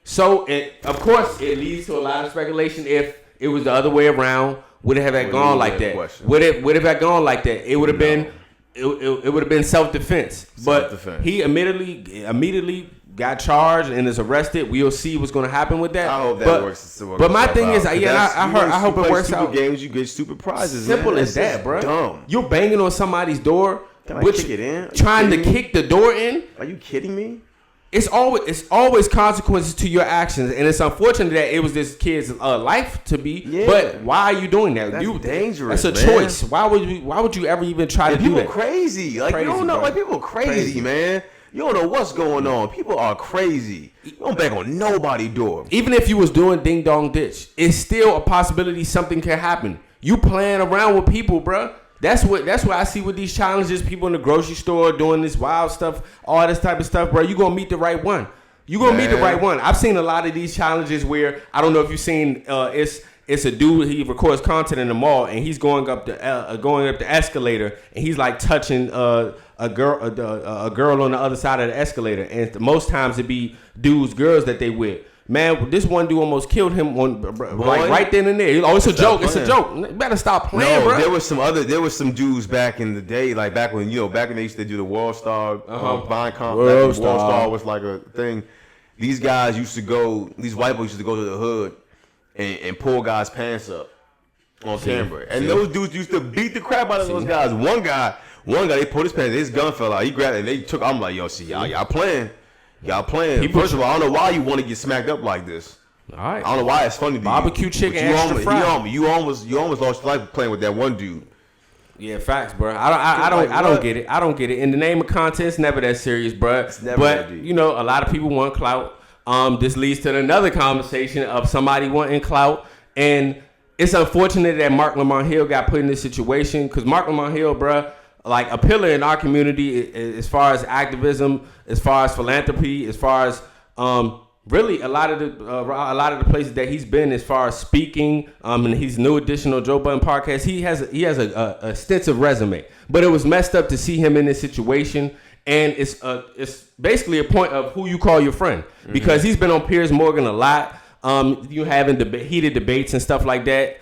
So of course it leads to a lot of speculation if it was the other way around, would it have gone like that? Would it have gone like that? It would have been it would have been self-defense. But he immediately got charged and is arrested. We'll see what's going to happen with that. I hope that works. But my thing is, I hope it works out. Games, you get stupid prizes. Simple as that, bro. Dumb. You're banging on somebody's door, kick it in? Trying to kick the door in. Are you kidding me? It's always consequences to your actions, and it's unfortunate that it was this kid's life to be. Yeah. But why are you doing that? That's dangerous. That's a choice. Why would you ever even try to do that? People crazy. Like crazy, you don't know. Bro. Like people crazy, man. You don't know what's going on. People are crazy. You don't bang on nobody's door. Even if you was doing ding dong ditch, it's still a possibility something can happen. You playing around with people, bro. That's what I see with these challenges. People in the grocery store doing this wild stuff, all this type of stuff, bro. You gonna meet the right one. You gonna meet the right one. I've seen a lot of these challenges where I don't know if you've seen. It's a dude. He records content in the mall and he's going up the escalator and he's like touching a girl on the other side of the escalator. And most times it be dudes, girls that they with. Man, this one dude almost killed him right then and there. Oh, it's a joke. It's a joke. You better stop playing, bro. There was some dudes back in the day, like back when they used to do the World Star Vine Comp. World Star was like a thing. These guys used to go. These white boys used to go to the hood and pull guys' pants up on camera. And those dudes used to beat the crap out of those guys. One guy, they pulled his pants. His gun fell out. He grabbed it and they took. I'm like, yo, see y'all playing. Y'all playing. First of all, I don't know why you want to get smacked up like this. All right. I don't know why it's funny to Barbecue chicken extra fried. You almost lost your life playing with that one dude. Yeah, facts, bro. I don't get it. I don't get it. In the name of content, it's never that serious, bro. It's never that deep. You know, a lot of people want clout. This leads to another conversation of somebody wanting clout, and it's unfortunate that Marc Lamont Hill got put in this situation because Marc Lamont Hill, bro, like a pillar in our community as far as activism, as far as philanthropy, as far as really a lot of the places that he's been as far as speaking. And he's new additional Joe Budden podcast. He has a extensive resume, but it was messed up to see him in this situation. And it's basically a point of who you call your friend because he's been on Piers Morgan a lot. You having heated debates and stuff like that.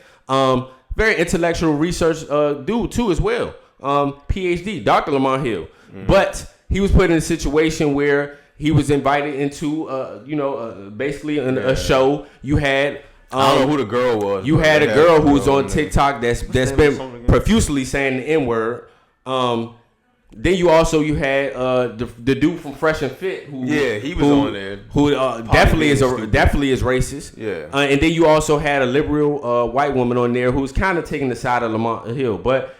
Very intellectual research dude too as well. PhD, Dr. Lamont Hill. But he was put in a situation where he was invited into, basically a show. You had I don't know who the girl was. You had a girl who was on TikTok that's been profusely saying the N-word. Then you had the dude from Fresh and Fit. He was on there. Who definitely is racist. Yeah. And then you also had a liberal white woman on there who's kind of taking the side of Lamont Hill. But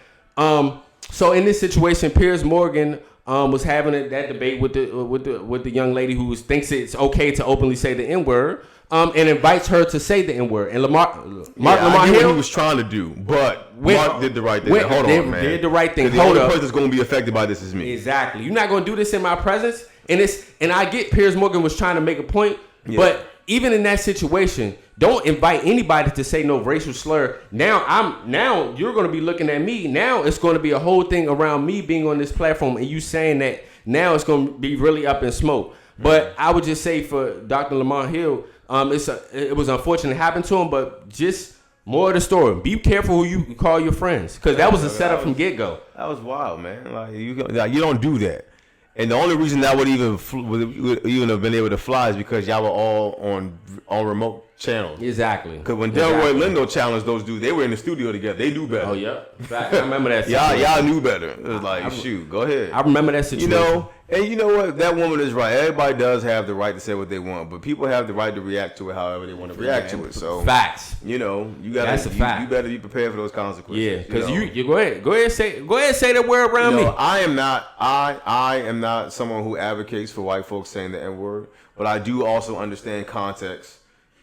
so in this situation, Piers Morgan was having that debate with the young lady who thinks it's okay to openly say the N-word. And invites her to say the N-word. And Marc Lamont Hill, what he was trying to do, but Marc did the right thing. Hold on, man. Did the right thing. The only person that's going to be affected by this is me. Exactly. You're not going to do this in my presence. And I get Piers Morgan was trying to make a point, but even in that situation, don't invite anybody to say no racial slur. Now you're going to be looking at me. Now it's going to be a whole thing around me being on this platform and you saying that. Now it's going to be really up in smoke. But I would just say for Dr. Lamont Hill, it was unfortunate it happened to him, but just more of the story. Be careful who you call your friends, because that was a setup from get-go. That was wild, man. Like you don't do that. And the only reason that would even have been able to fly is because y'all were all on remote channels. Exactly. Because when Delroy Lindo challenged those dudes, they were in the studio together. They knew better. Oh yeah, in fact, I remember that. y'all knew better. It was like, shoot, go ahead. I remember that situation. And you know what? That woman is right. Everybody does have the right to say what they want, but people have the right to react to it however they want to react to it. So facts. You gotta. That's a fact. You better be prepared for those consequences. Yeah, because you go ahead say that word around me. I am not someone who advocates for white folks saying the N-word, but I do also understand context,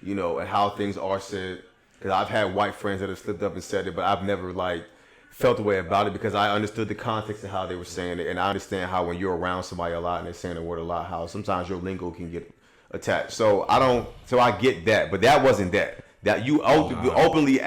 and how things are said. Because I've had white friends that have slipped up and said it, but I've never felt the way about it because I understood the context of how they were saying it, and I understand how when you're around somebody a lot and they're saying the word a lot, how sometimes your lingo can get attached. So I get that, but that wasn't that. That you openly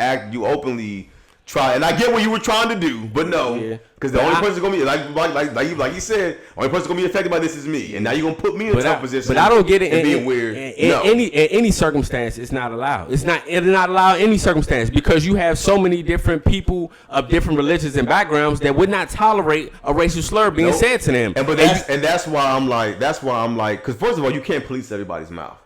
try. And I get what you were trying to do, but no, because the only person gonna be like you said, only person gonna be affected by this is me, and now you're gonna put me in a tough position. But I don't get it. Being weird. In any circumstance, it's not allowed. It's not allowed in any circumstance because you have so many different people of different religions and backgrounds that would not tolerate a racial slur being said to them. And that's why I'm like, because first of all, you can't police everybody's mouth.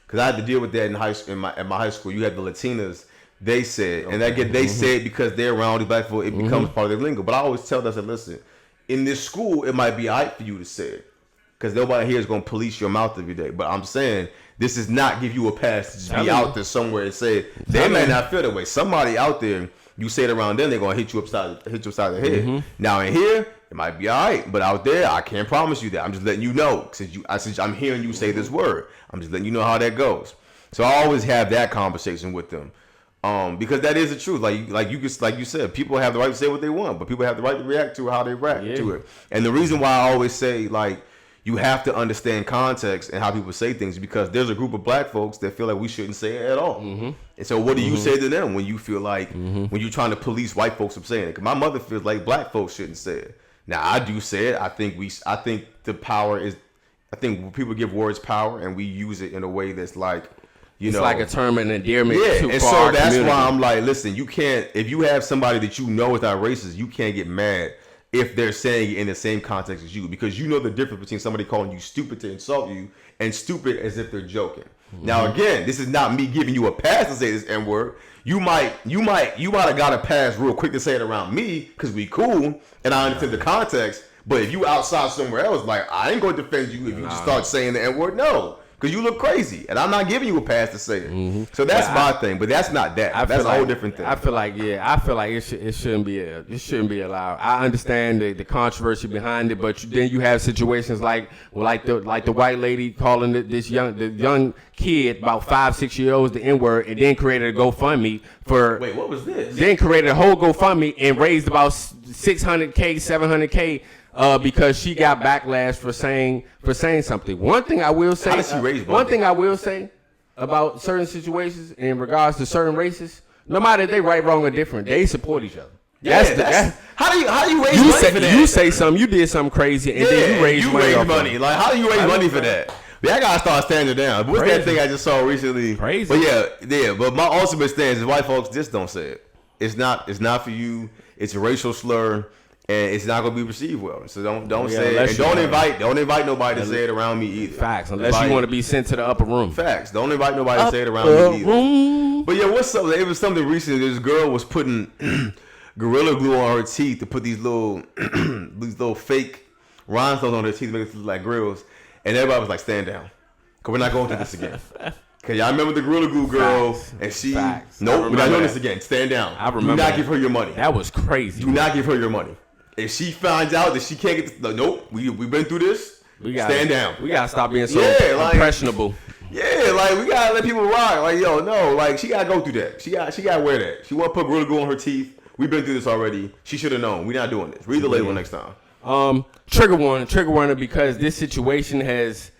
Because I had to deal with that in high school. At my high school, you had the Latinas. They said, and they say it because they're around the black people, it becomes part of their lingo. But I always tell them, I said, listen, in this school, it might be all right for you to say it. Because nobody here is going to police your mouth every day. But I'm saying, this does not give you a pass to just be out there somewhere and say it. They may not feel that way. Somebody out there, you say it around them, they're going to hit you upside the head. Now in here, it might be all right. But out there, I can't promise you that. I'm just letting you know. Since I'm hearing you say this word, I'm just letting you know how that goes. So I always have that conversation with them. Because that is the truth. Like you said, people have the right to say what they want, but people have the right to react to how they react to it. And the reason why I always say you have to understand context and how people say things, because there's a group of black folks that feel like we shouldn't say it at all. And so what do you say to them when you feel like when you're trying to police white folks from saying it? Because my mother feels like black folks shouldn't say it. Now I do say it. I think the power is. I think people give words power, and we use it in a way that's like. It's like a term of endearment. Yeah, and so that's why I'm like, listen, you can't, if you have somebody that you know is not racist, you can't get mad if they're saying it in the same context as you, because you know the difference between somebody calling you stupid to insult you and stupid as if they're joking. Now again, this is not me giving you a pass to say this N-word. You might have got a pass real quick to say it around me because we cool and I understand the context. But if you outside somewhere else, like I ain't going to defend you if you just start saying the N-word. No. Because you look crazy, and I'm not giving you a pass to say it. So that's my thing, but that's not that. That's a whole different thing. I feel like it shouldn't be allowed. I understand the controversy behind it, but then you have situations like the white lady calling the young kid about 5-6 years old the N-word, and then created a GoFundMe for. Wait, what was this? Then created a whole GoFundMe and raised about $600K, $700K. Because she got backlash for saying something. One thing I will say. How did she raise money? One thing I will say about certain situations in regards to certain races, no matter if they right, wrong, or different, they support each other. How do you raise money for that? You say something, you did something crazy, and then you raise money. Like, how do you raise money for that? Yeah, I gotta start standing down. What's that thing I just saw recently? Crazy. But yeah. But my ultimate stance is white folks just don't say it. It's not for you. It's a racial slur. And it's not gonna be received well. So don't say it. And don't invite nobody to say it around me either. Facts. Unless you want to be sent to the upper room. Facts. Don't invite nobody to say it around me either. But yeah, what's up? It was something recently. This girl was putting Gorilla Glue on her teeth to put these little fake rhinestones on her teeth to make it look like grills. And everybody was like, stand down. Because we're not going through this again. Because y'all remember the Gorilla Glue girl, and she, nope, we're not doing this again. Stand down. I remember. Do not give her your money. That was crazy. Do not give her your money. If she finds out that she can't get this, nope, we've been through this. Stand down. We gotta stop being so impressionable. Yeah, like we gotta let people rock. Like like she gotta go through that. She gotta wear that. She want to put Gorilla Glue on her teeth. We've been through this already. She should have known. We're not doing this. Read the label next time. Trigger warning because this situation has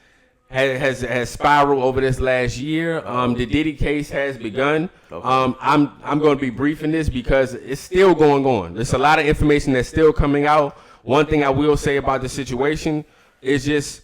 spiraled over this last year. The Diddy case has begun. Okay. I'm going to be brief in this because it's still going on. There's a lot of information that's still coming out. One thing I will say about the situation is just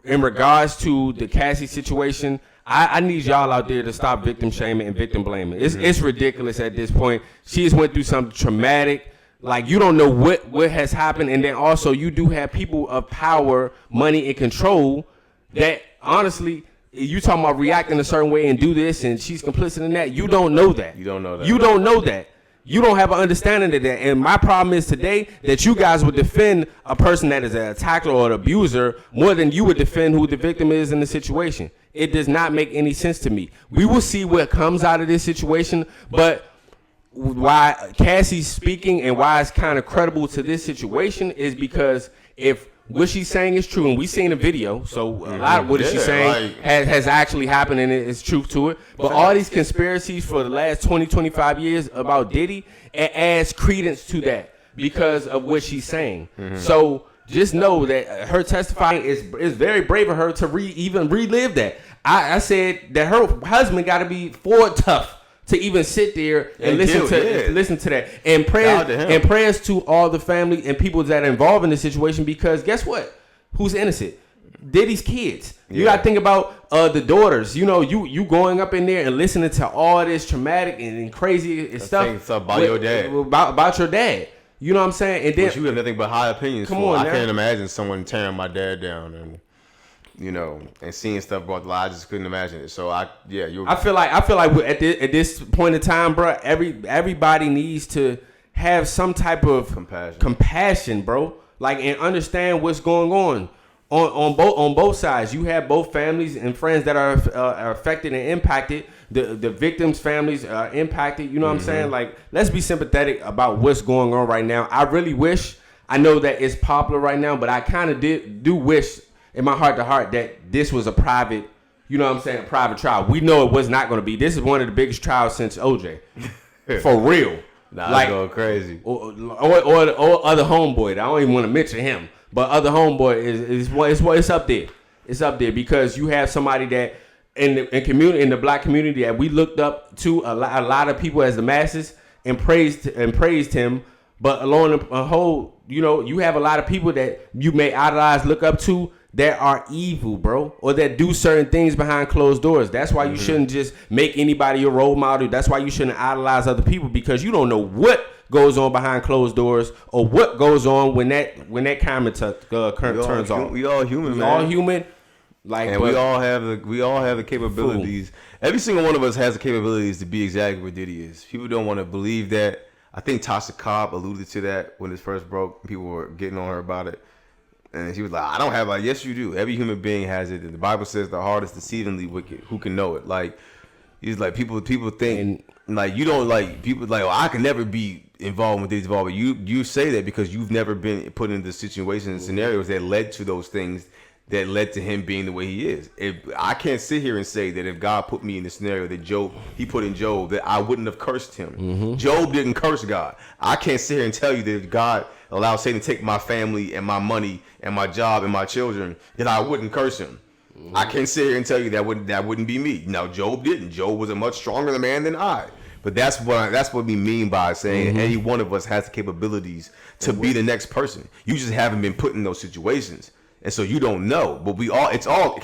in regards to the Cassie situation, I need y'all out there to stop victim shaming and victim blaming. It's ridiculous at this point. She just went through something traumatic. Like, you don't know what has happened. And then also you do have people of power, money, and control that honestly, you talking about reacting a certain way and do this, and she's complicit in that. You don't know that. You don't know that. You don't know that. You don't have an understanding of that. And my problem is today that you guys would defend a person that is an attacker or an abuser more than you would defend who the victim is in the situation. It does not make any sense to me. We will see what comes out of this situation, but why Cassie's speaking and why it's kind of credible to this situation is because if what she's saying is true, and we seen a video, so a lot of what she's saying has actually happened, and it's truth to it. But all these conspiracies for the last 20, 25 years about Diddy, it adds credence to that because of what she's saying. So just know that her testifying is very brave of her to even relive that. I said that her husband got to be Ford tough to even sit there and listen to that. And prayers to all the family and people that are involved in the situation, because guess what? Who's innocent? Diddy's kids. You got to think about the daughters. You know, you going up in there and listening to all this traumatic and crazy stuff about your dad. About your dad. You know what I'm saying? And then you have nothing but high opinions. I can't imagine someone tearing my dad down and and seeing stuff brought to life. I just couldn't imagine it. So I feel like at this point in time, bro, everybody needs to have some type of compassion, bro. Like, and understand what's going on both sides. You have both families and friends that are affected and impacted. The victims' families are impacted. You know what I'm saying? Like, let's be sympathetic about what's going on right now. I really wish, I know that it's popular right now, but I kind of do wish in my heart to heart that this was a private, you know what I'm saying, a private trial. We know it was not going to be. This is one of the biggest trials since OJ. For real. Like, going crazy. Or other homeboy. I don't even want to mention him. But other homeboy is up there. It's up there because you have somebody that in the black community that we looked up to a lot of people as the masses and praised him. But along the whole, you have a lot of people that you may idolize, look up to, that are evil, bro, or that do certain things behind closed doors. That's why you shouldn't just make anybody your role model. That's why you shouldn't idolize other people, because you don't know what goes on behind closed doors or what goes on when that camera turns off. We all human, man. All human. Like, and we all have the capabilities. Every single one of us has the capabilities to be exactly what Diddy is. People don't want to believe that. I think Tasha Cobb alluded to that when this first broke. People were getting on her about it. And she was like, I don't have it. Yes, you do. Every human being has it. And the Bible says the heart is deceivingly wicked. Who can know it? Like, he's like, people think, like, you don't, like, people like, I can never be involved with these involved. But you say that because you've never been put into situations and scenarios that led to those things that led to him being the way he is. I can't sit here and say that if God put me in the scenario that he put in Job, that I wouldn't have cursed him. Job didn't curse God. I can't sit here and tell you that if God allowed Satan to take my family and my money and my job and my children, that I wouldn't curse him. I can't sit here and tell you that wouldn't be me. Now, Job didn't. Job was a much stronger man than I. But that's what we mean by saying any one of us has the capabilities to be the next person. You just haven't been put in those situations. And so you don't know, but it's all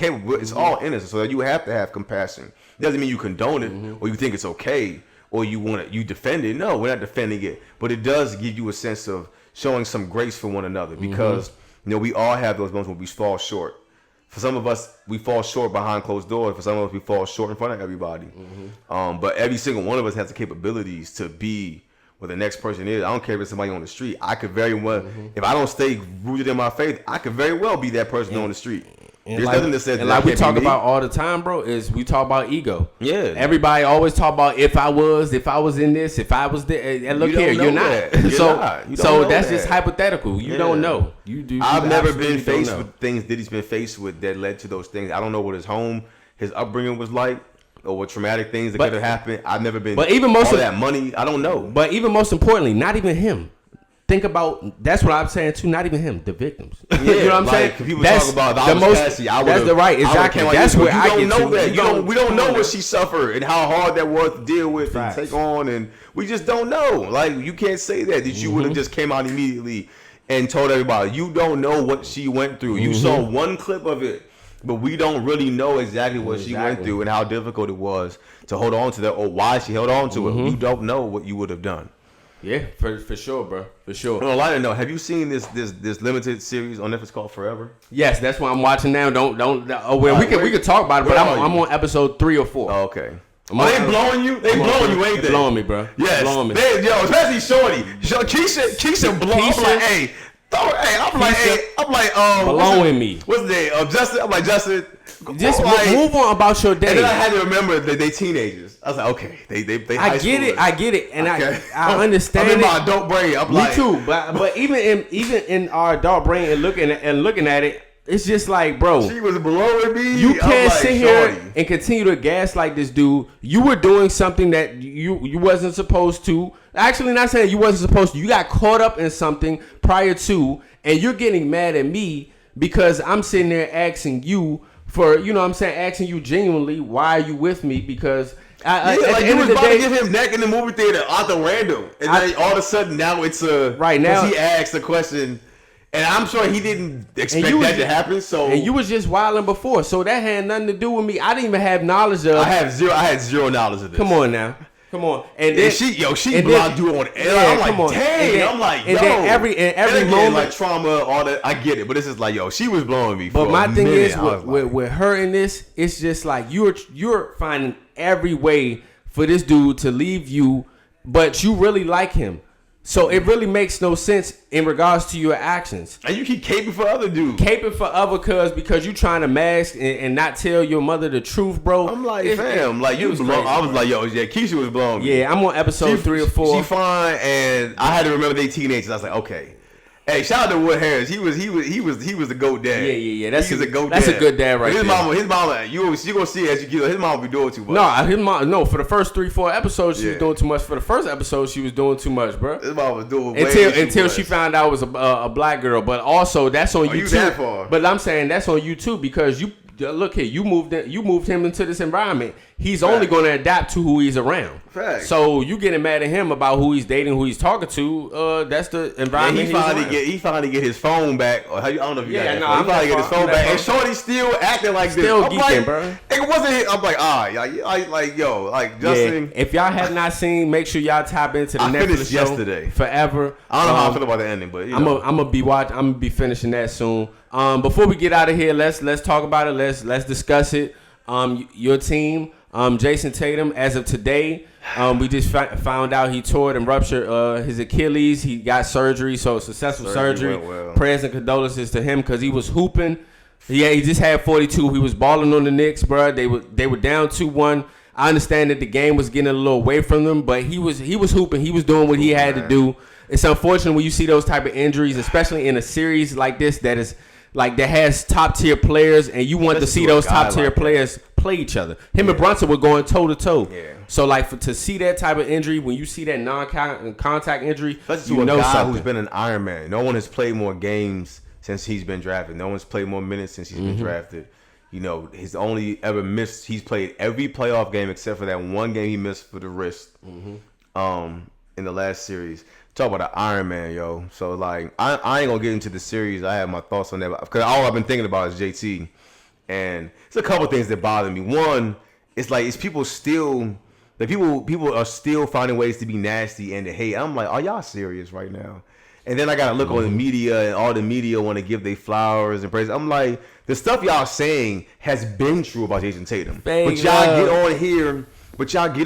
in us. So that you have to have compassion. It doesn't mean you condone it or you think it's okay or you defend it. No, we're not defending it, but it does give you a sense of showing some grace for one another, because we all have those moments when we fall short. For some of us, we fall short behind closed doors. For some of us, we fall short in front of everybody. But every single one of us has the capabilities to be what the next person is. I don't care if it's somebody on the street. I could very well, if I don't stay rooted in my faith, I could very well be that person on the street. There's nothing that says. And like we talk about all the time, bro, is we talk about ego. Yeah. Everybody always talk about if I was in this, if I was there. And look here, you're not. So that's just hypothetical. You don't know. You do. I've never been faced with things Diddy's been faced with that led to those things. I don't know what his upbringing was like, or what traumatic things that could have happened. I've never been. But even most of that money, I don't know. But even most importantly, not even him. Think about, that's what I'm saying too. Not even him, the victims. Yeah, you know what I'm saying? People that's talk about the most. That's the right. Exactly. That's where I get know to. That. We don't know what she suffered and how hard that was to deal with and take on, and we just don't know. Like, you can't say that you would have just came out immediately and told everybody. You don't know what she went through. You saw one clip of it, but we don't really know exactly what she went through and how difficult it was to hold on to that, or why she held on to it. We don't know what you would have done. Yeah, for sure, bro. For sure. On a lighter note, have you seen this limited series on Netflix called Forever? Yes, that's what I'm watching now. We can talk about it, but I'm on episode 3 or 4. Oh, okay. They blowing you? They blowing you, ain't they? Blowing me, bro. Yes. Blowing me. Especially Shorty. Keisha blowing. I'm like, hey. Blowing me. What's the name? Justin. I'm like, Justin. Just move on about your day. And then I had to remember that they teenagers. I was like, okay, they I get it, and okay. I understand. I'm in my adult brain. Me too, but even in our adult brain and looking at it, it's just like, bro, she was blowing me. You can't sit here and continue to gaslight this dude. You were doing something that you wasn't supposed to. Actually, not saying you wasn't supposed to. You got caught up in something prior to, and you're getting mad at me because I'm sitting there asking you for, asking you genuinely, why are you with me? Because Like you was about to give him neck in the movie theater out the random, and then all of a sudden now it's right now he asked the question. And I'm sure he didn't expect that to happen. So and you was just wilding before, so that had nothing to do with me. I didn't even have knowledge of. I had zero knowledge of this. Come on now, come on. And then she blocked you on. And I'm like, dang. I'm like, yo. And then every moment, like trauma, all that. I get it, but it's just like, yo, she was blowing me. But my thing is, with her in this, it's just like you're finding every way for this dude to leave you, but you really like him. So it really makes no sense in regards to your actions. And you keep caping for other dudes. Caping for other because you trying to mask and not tell your mother the truth, bro. I'm like, fam, like you was blowing. I was like, yo, yeah, Keisha was blowing me. Yeah, I'm on episode 3 or 4. She fine, and I had to remember they teenagers. I was like, okay. Hey, shout out to Wood Harris. He was the GOAT dad. Yeah. That's a GOAT dad. That's a good dad his there. His mama, you gonna see as you get. His mama be doing too much. No, his mom. No, for the first 3-4 episodes, she was doing too much. For the first episode, she was doing too much, bro. His mama was doing until she found out it was a black girl. But also that's on you too. That far? But I'm saying that's on you too because you look here. You moved him into this environment. He's only going to adapt to who he's around. Fact. So you getting mad at him about who he's dating, who he's talking to. That's the environment. He finally get his phone back. Or I don't know if you got that. He finally get his phone back, and Shorty still acting like this. Still geeking, bro. It wasn't. I'm like, like Justin. Yeah. If y'all have not seen, make sure y'all tap into the Netflix show yesterday. Forever. I don't know how I feel about the ending, but I'm gonna be finishing that soon. Before we get out of here, let's talk about it. Let's discuss it. Your team, Jason Tatum, as of today, we just found out he tore and ruptured his Achilles. He got surgery, so successful surgery. Well. Prayers and condolences to him because he was hooping. Yeah, he just had 42. He was balling on the Knicks, bro. They were down 2-1. I understand that the game was getting a little away from them, but he was hooping. He was doing what he had to do. It's unfortunate when you see those type of injuries, especially in a series like this that has top tier players, and you want to see those top tier players play each other. Him and Brunson were going toe to toe. Yeah. So to see that type of injury, when you see that non-contact injury, you know something. Who's been an Iron Man. No one has played more games since he's been drafted. No one's played more minutes since he's been drafted. You know, he's only ever missed. He's played every playoff game except for that one game he missed for the wrist. In the last series. Talk about an Iron Man, yo. So, like, I ain't going to get into the series. I have my thoughts on that. Because all I've been thinking about is JT. And it's a couple things that bother me. One, it's people still... Like, people are still finding ways to be nasty and to hate. I'm like, are y'all serious right now? And then I got to look on the media, and all the media want to give their flowers and praise. I'm like, the stuff y'all saying has been true about Jason Tatum. But y'all get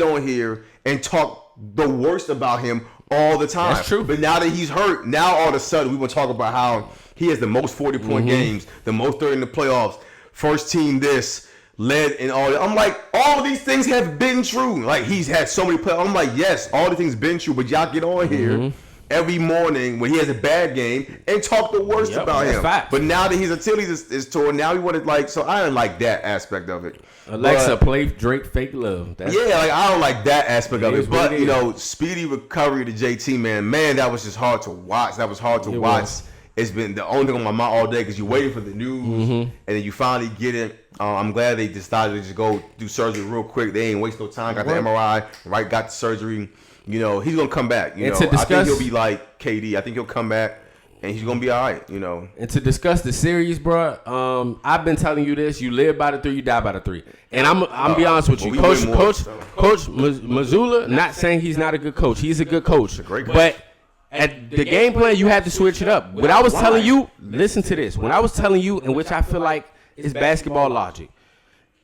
on here and talk the worst about him all the time. That's true. But now that he's hurt, now all of a sudden we want to talk about how he has the most 40-point games, the most 30 in the playoffs, first team this, led in all that. I'm like, all of these things have been true. Like, he's had so many playoffs. I'm like, yes, all the things been true, but y'all get on here every morning when he has a bad game and talk the worst about him. Fact. But now that his Achilles is torn, now we want to so I don't like that aspect of it. Alexa, play Drake Fake Love. I don't like that aspect of it. But, speedy recovery to JT, man, that was just hard to watch. That was hard to watch. It's been the only thing on my mind all day because you're waiting for the news and then you finally get it. I'm glad they decided to just go do surgery real quick. They ain't waste no time. Got the MRI, got the surgery. You know, he's going to come back. I think he'll be like KD. I think he'll come back. And he's gonna be all right, And to discuss the series, bro, I've been telling you this: you live by the 3, you die by the 3. And I'm be honest with you, Coach Mazzulla. Not saying he's not a good coach; he's a good coach. But at the game plan, you have to switch it up. What I was telling you, listen to this. When I was telling you, in which I feel like is basketball logic,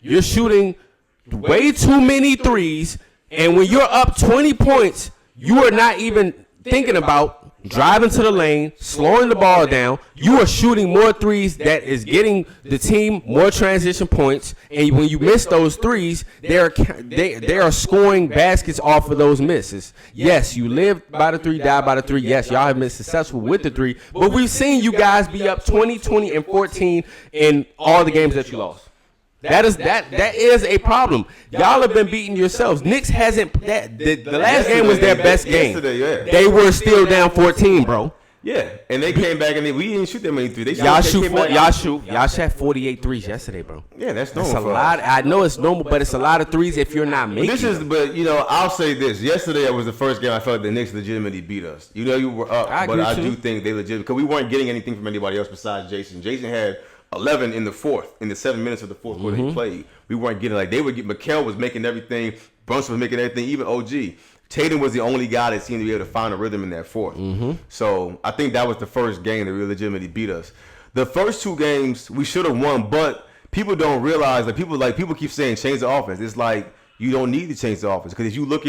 you're shooting way too many threes, and when you're up 20 points, you are not even thinking about driving to the lane, slowing the ball down. You are shooting more threes that is getting the team more transition points. And when you miss those threes, they are scoring baskets off of those misses. Yes, you live by the 3, die by the 3. Yes, y'all have been successful with the 3. But we've seen you guys be up 20, 20, and 14 in all the games that you lost. That is a problem. Y'all have been beating yourselves. Knicks hasn't. The last game was their best game. They were still down 14, bro. Yeah, and they came back and we didn't shoot that many threes. Y'all shot 48 threes yesterday, bro. Yeah, that's normal. That's a lot. I know it's normal, but it's a lot of threes if you're not making. But I'll say this. Yesterday was the first game I felt like the Knicks legitimately beat us. You were up, but I do think they legit because we weren't getting anything from anybody else besides Jason. Jason had 11 in the 7 minutes of the fourth quarter he played. We weren't getting Mikal was making everything. Brunson was making everything. Even OG. Tatum was the only guy that seemed to be able to find a rhythm in that fourth. So I think that was the first game that really legitimately beat us. The first two games we should have won, but people don't realize people keep saying change the offense. It's like you don't need to change the offense because if you look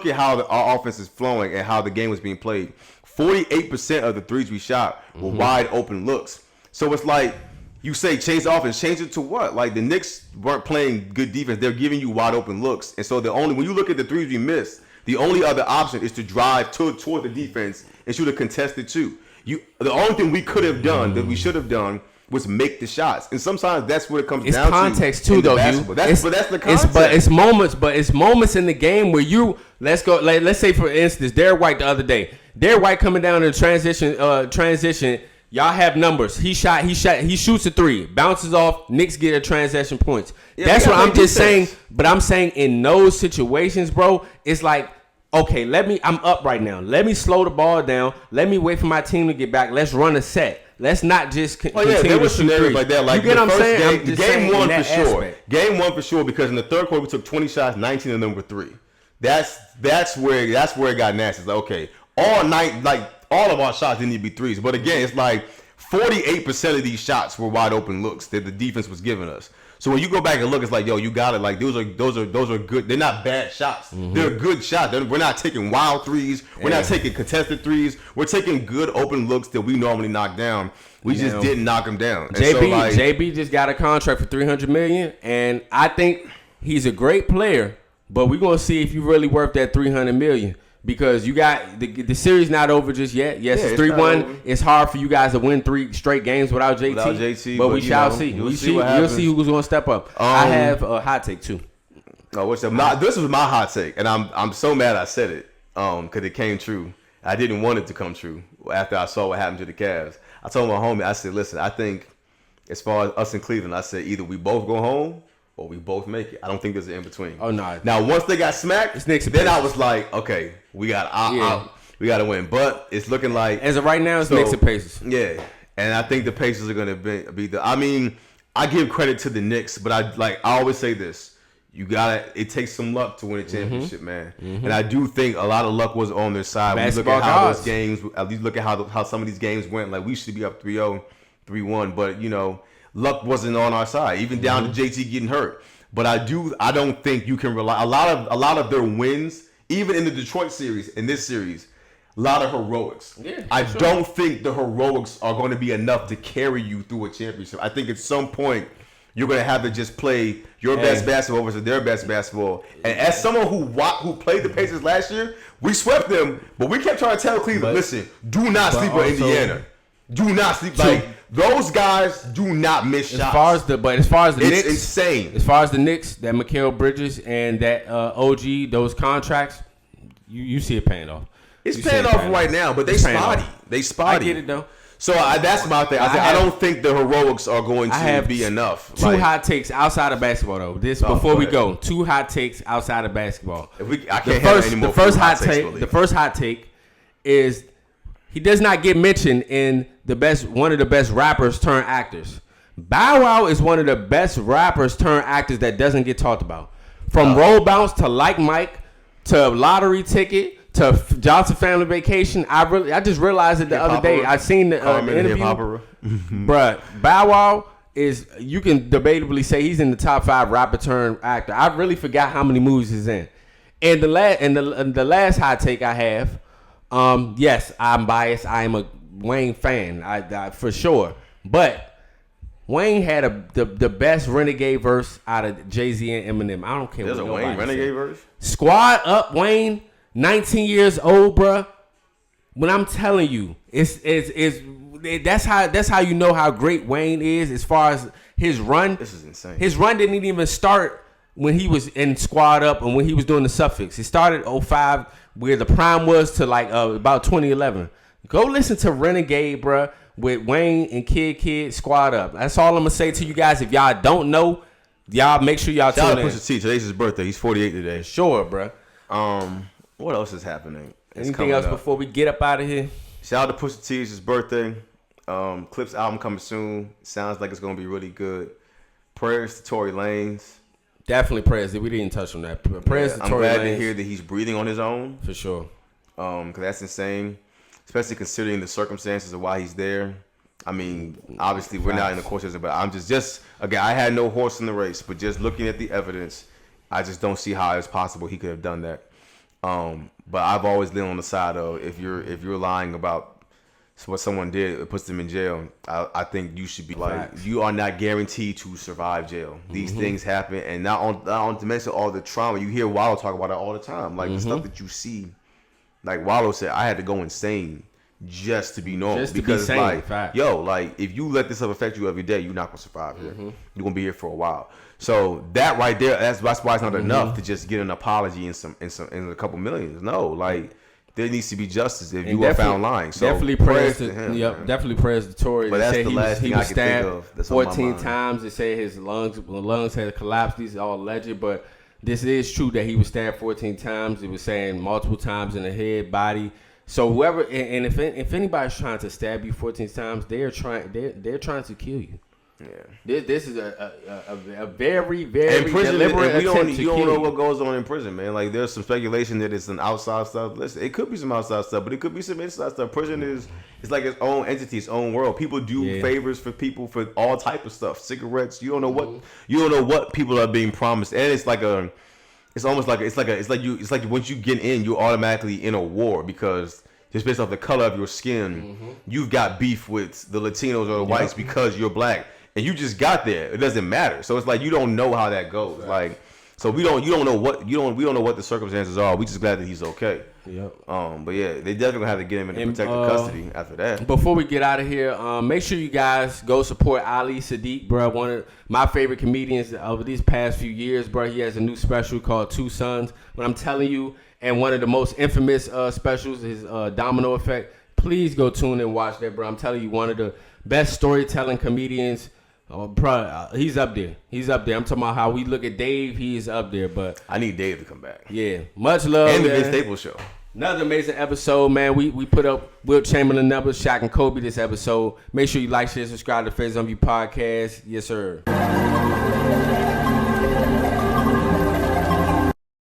at how our offense is flowing and how the game was being played, 48% of the threes we shot were wide open looks. So it's like you say change the offense, change it to what? Like the Knicks weren't playing good defense; they're giving you wide open looks, and so when you look at the threes we missed. The only other option is to drive toward the defense and shoot a contested two. The only thing we could have done that we should have done was make the shots, and sometimes that's what it comes down to. It's context too, though. That's the context. It's moments in the game where let's say for instance, Derrick White the other day. Derrick White coming down in transition. Y'all have numbers. He shoots a three, bounces off. Knicks get a transition points. Yeah, that's what I'm just saying. But I'm saying in those situations, bro, it's like, okay, I'm up right now. Let me slow the ball down. Let me wait for my team to get back. Let's run a set. Let's not just continue there to was shoot scenarios like that. Like you get what I'm saying? Game one for sure. Game one for sure because in the third quarter we took 20 shots, 19 of them were three. That's where it got nasty. It's like, okay, all night, like all of our shots didn't need to be threes. But again, it's like 48% of these shots were wide open looks that the defense was giving us. So when you go back and look, it's like, yo, you got it. Like those are good. They're not bad shots. They're good shots. We're not taking wild threes. We're not taking contested threes. We're taking good open looks that we normally knock down. We just didn't knock them down. And JB just got a contract for $300 million, and I think he's a great player. But we're gonna see if you're really worth that $300 million. Because you got the series not over just yet. Yes, it's 3-1. It's hard for you guys to win 3 straight games without JT. But we shall see. You'll see who's going to step up. I have a hot take too. This was my hot take, and I'm so mad I said it because it came true. I didn't want it to come true after I saw what happened to the Cavs. I told my homie, I said, listen, I think as far as us in Cleveland, I said either we both go home or we both make it. I don't think there's an in between. Oh no! Now once they got smacked, then I was like, okay, we got to win. But it's looking like as of right now, it's Knicks and Pacers. Yeah, and I think the Pacers are going to be the. I mean, I give credit to the Knicks, but I always say this: it takes some luck to win a championship, man. And I do think a lot of luck was on their side. When you look at how those games, at least look at how some of these games went. Like we should be up 3-0, 3-1, but luck wasn't on our side, even down to JT getting hurt. But I don't think you can rely. A lot of their wins, even in the Detroit series, in this series, a lot of heroics. Yeah, I don't think the heroics are going to be enough to carry you through a championship. I think at some point you're going to have to just play your best basketball versus their best basketball. And as someone who played the Pacers last year, we swept them, but we kept trying to tell Cleveland, listen, do not sleep on Indiana. Do not sleep. Those guys do not miss shots. As far as the Knicks, it's insane. As far as the Knicks, that Mikal Bridges and that OG, those contracts, you see it paying off. It's paying off right now, but they spotty. They spotty. I get it though. So that's my thing. I don't think the heroics are going to be enough. Two hot takes outside of basketball though. Before we go, 2 hot takes outside of basketball. The first hot take is he does not get mentioned in one of the best rappers turned actors. Bow Wow is one of the best rappers turned actors that doesn't get talked about. From Roll Bounce to Like Mike to Lottery Ticket to Johnson Family Vacation. I just realized it the other day. I seen the interview. Bruh, Bow Wow you can debatably say he's in the top 5 rapper turned actor. I really forgot how many movies he's in. And the last hot take I have, yes, I'm biased. I am a Wayne fan, I for sure. But Wayne had the best Renegade verse out of Jay-Z and Eminem. I don't care. There's a Wayne Renegade verse? Squad up, Wayne, 19 years old, bruh. When I'm telling you, that's how you know how great Wayne is as far as his run. This is insane. His run didn't even start when he was in Squad Up and when he was doing the Suffix. It started 05 where the prime was to about 2011. Go listen to Renegade, bro, with Wayne and Kid Squad Up. That's all I'm gonna say to you guys. If y'all don't know, y'all make sure y'all Shout tune out in. Pusha T. Today's his birthday. He's 48 today. Sure, bro. What else is happening? Anything else before we get up out of here? Shout out to Pusha T. It's his birthday. Clips album coming soon. Sounds like it's gonna be really good. Prayers to Tory Lanez. Definitely prayers. We didn't touch on that. Prayers to I'm Tory glad Lanez. to hear that he's breathing on his own. For sure. Because that's insane. Especially considering the circumstances of why he's there. I mean, obviously we're not in the course of it, but I'm just again, I had no horse in the race, but just looking at the evidence, I just don't see how it's possible he could have done that. But I've always been on the side of if you're lying about what someone did, it puts them in jail. I think you should be Facts. you are not guaranteed to survive jail. These things happen, and not on to mention all the trauma. You hear Wallow talk about it all the time, like the stuff that you see. Like Wallow said, I had to go insane just to be normal. Just to because be sane, like, fact. like if you let this stuff affect you every day, you're not gonna survive here. You're gonna be here for a while. So that right there, that's why it's not enough to just get an apology and a couple millions. No, like there needs to be justice if you are found lying. So definitely prayers to him. Definitely prayers to Tory. But that's the last thing I can think of. That's on my 14 mind. times. They say his lungs had collapsed. These are all alleged, but this is true that he was stabbed 14 times. It was saying multiple times in the head, body. So whoever, and if anybody's trying to stab you 14 times, they're trying to kill you. Yeah. This is a very, very in prison, deliberate you attempt to don't kill know you. what goes on in prison, man. Like there's some speculation that it's some outside stuff. Listen, it could be some outside stuff, but it could be some inside stuff. Prison it's like its own entity, its own world. People do favors for people for all type of stuff. Cigarettes. You don't know what people are being promised, and it's like it's like once you get in, you're automatically in a war because just based off the color of your skin, you've got beef with the Latinos or the whites because you're black. And you just got there. It doesn't matter. So it's like you don't know how that goes. Right. Like, so we don't know what the circumstances are. We just glad that he's okay. Yep. But yeah, they definitely gonna have to get him into protective custody after that. Before we get out of here, make sure you guys go support Ali Sadiq, bro. One of my favorite comedians over these past few years, bro. He has a new special called Two Sons. But I'm telling you, and one of the most infamous specials is Domino Effect. Please go tune in and watch that, bro. I'm telling you, one of the best storytelling comedians. Oh, bro, he's up there. I'm talking about how we look at Dave. He is up there, but I need Dave to come back. Yeah, much love. And the Vince Staples show. Another amazing episode, man. We put up Wilt Chamberlain numbers, Shaq and Kobe this episode. Make sure you like, share, subscribe to Phase on View Podcast. Yes, sir.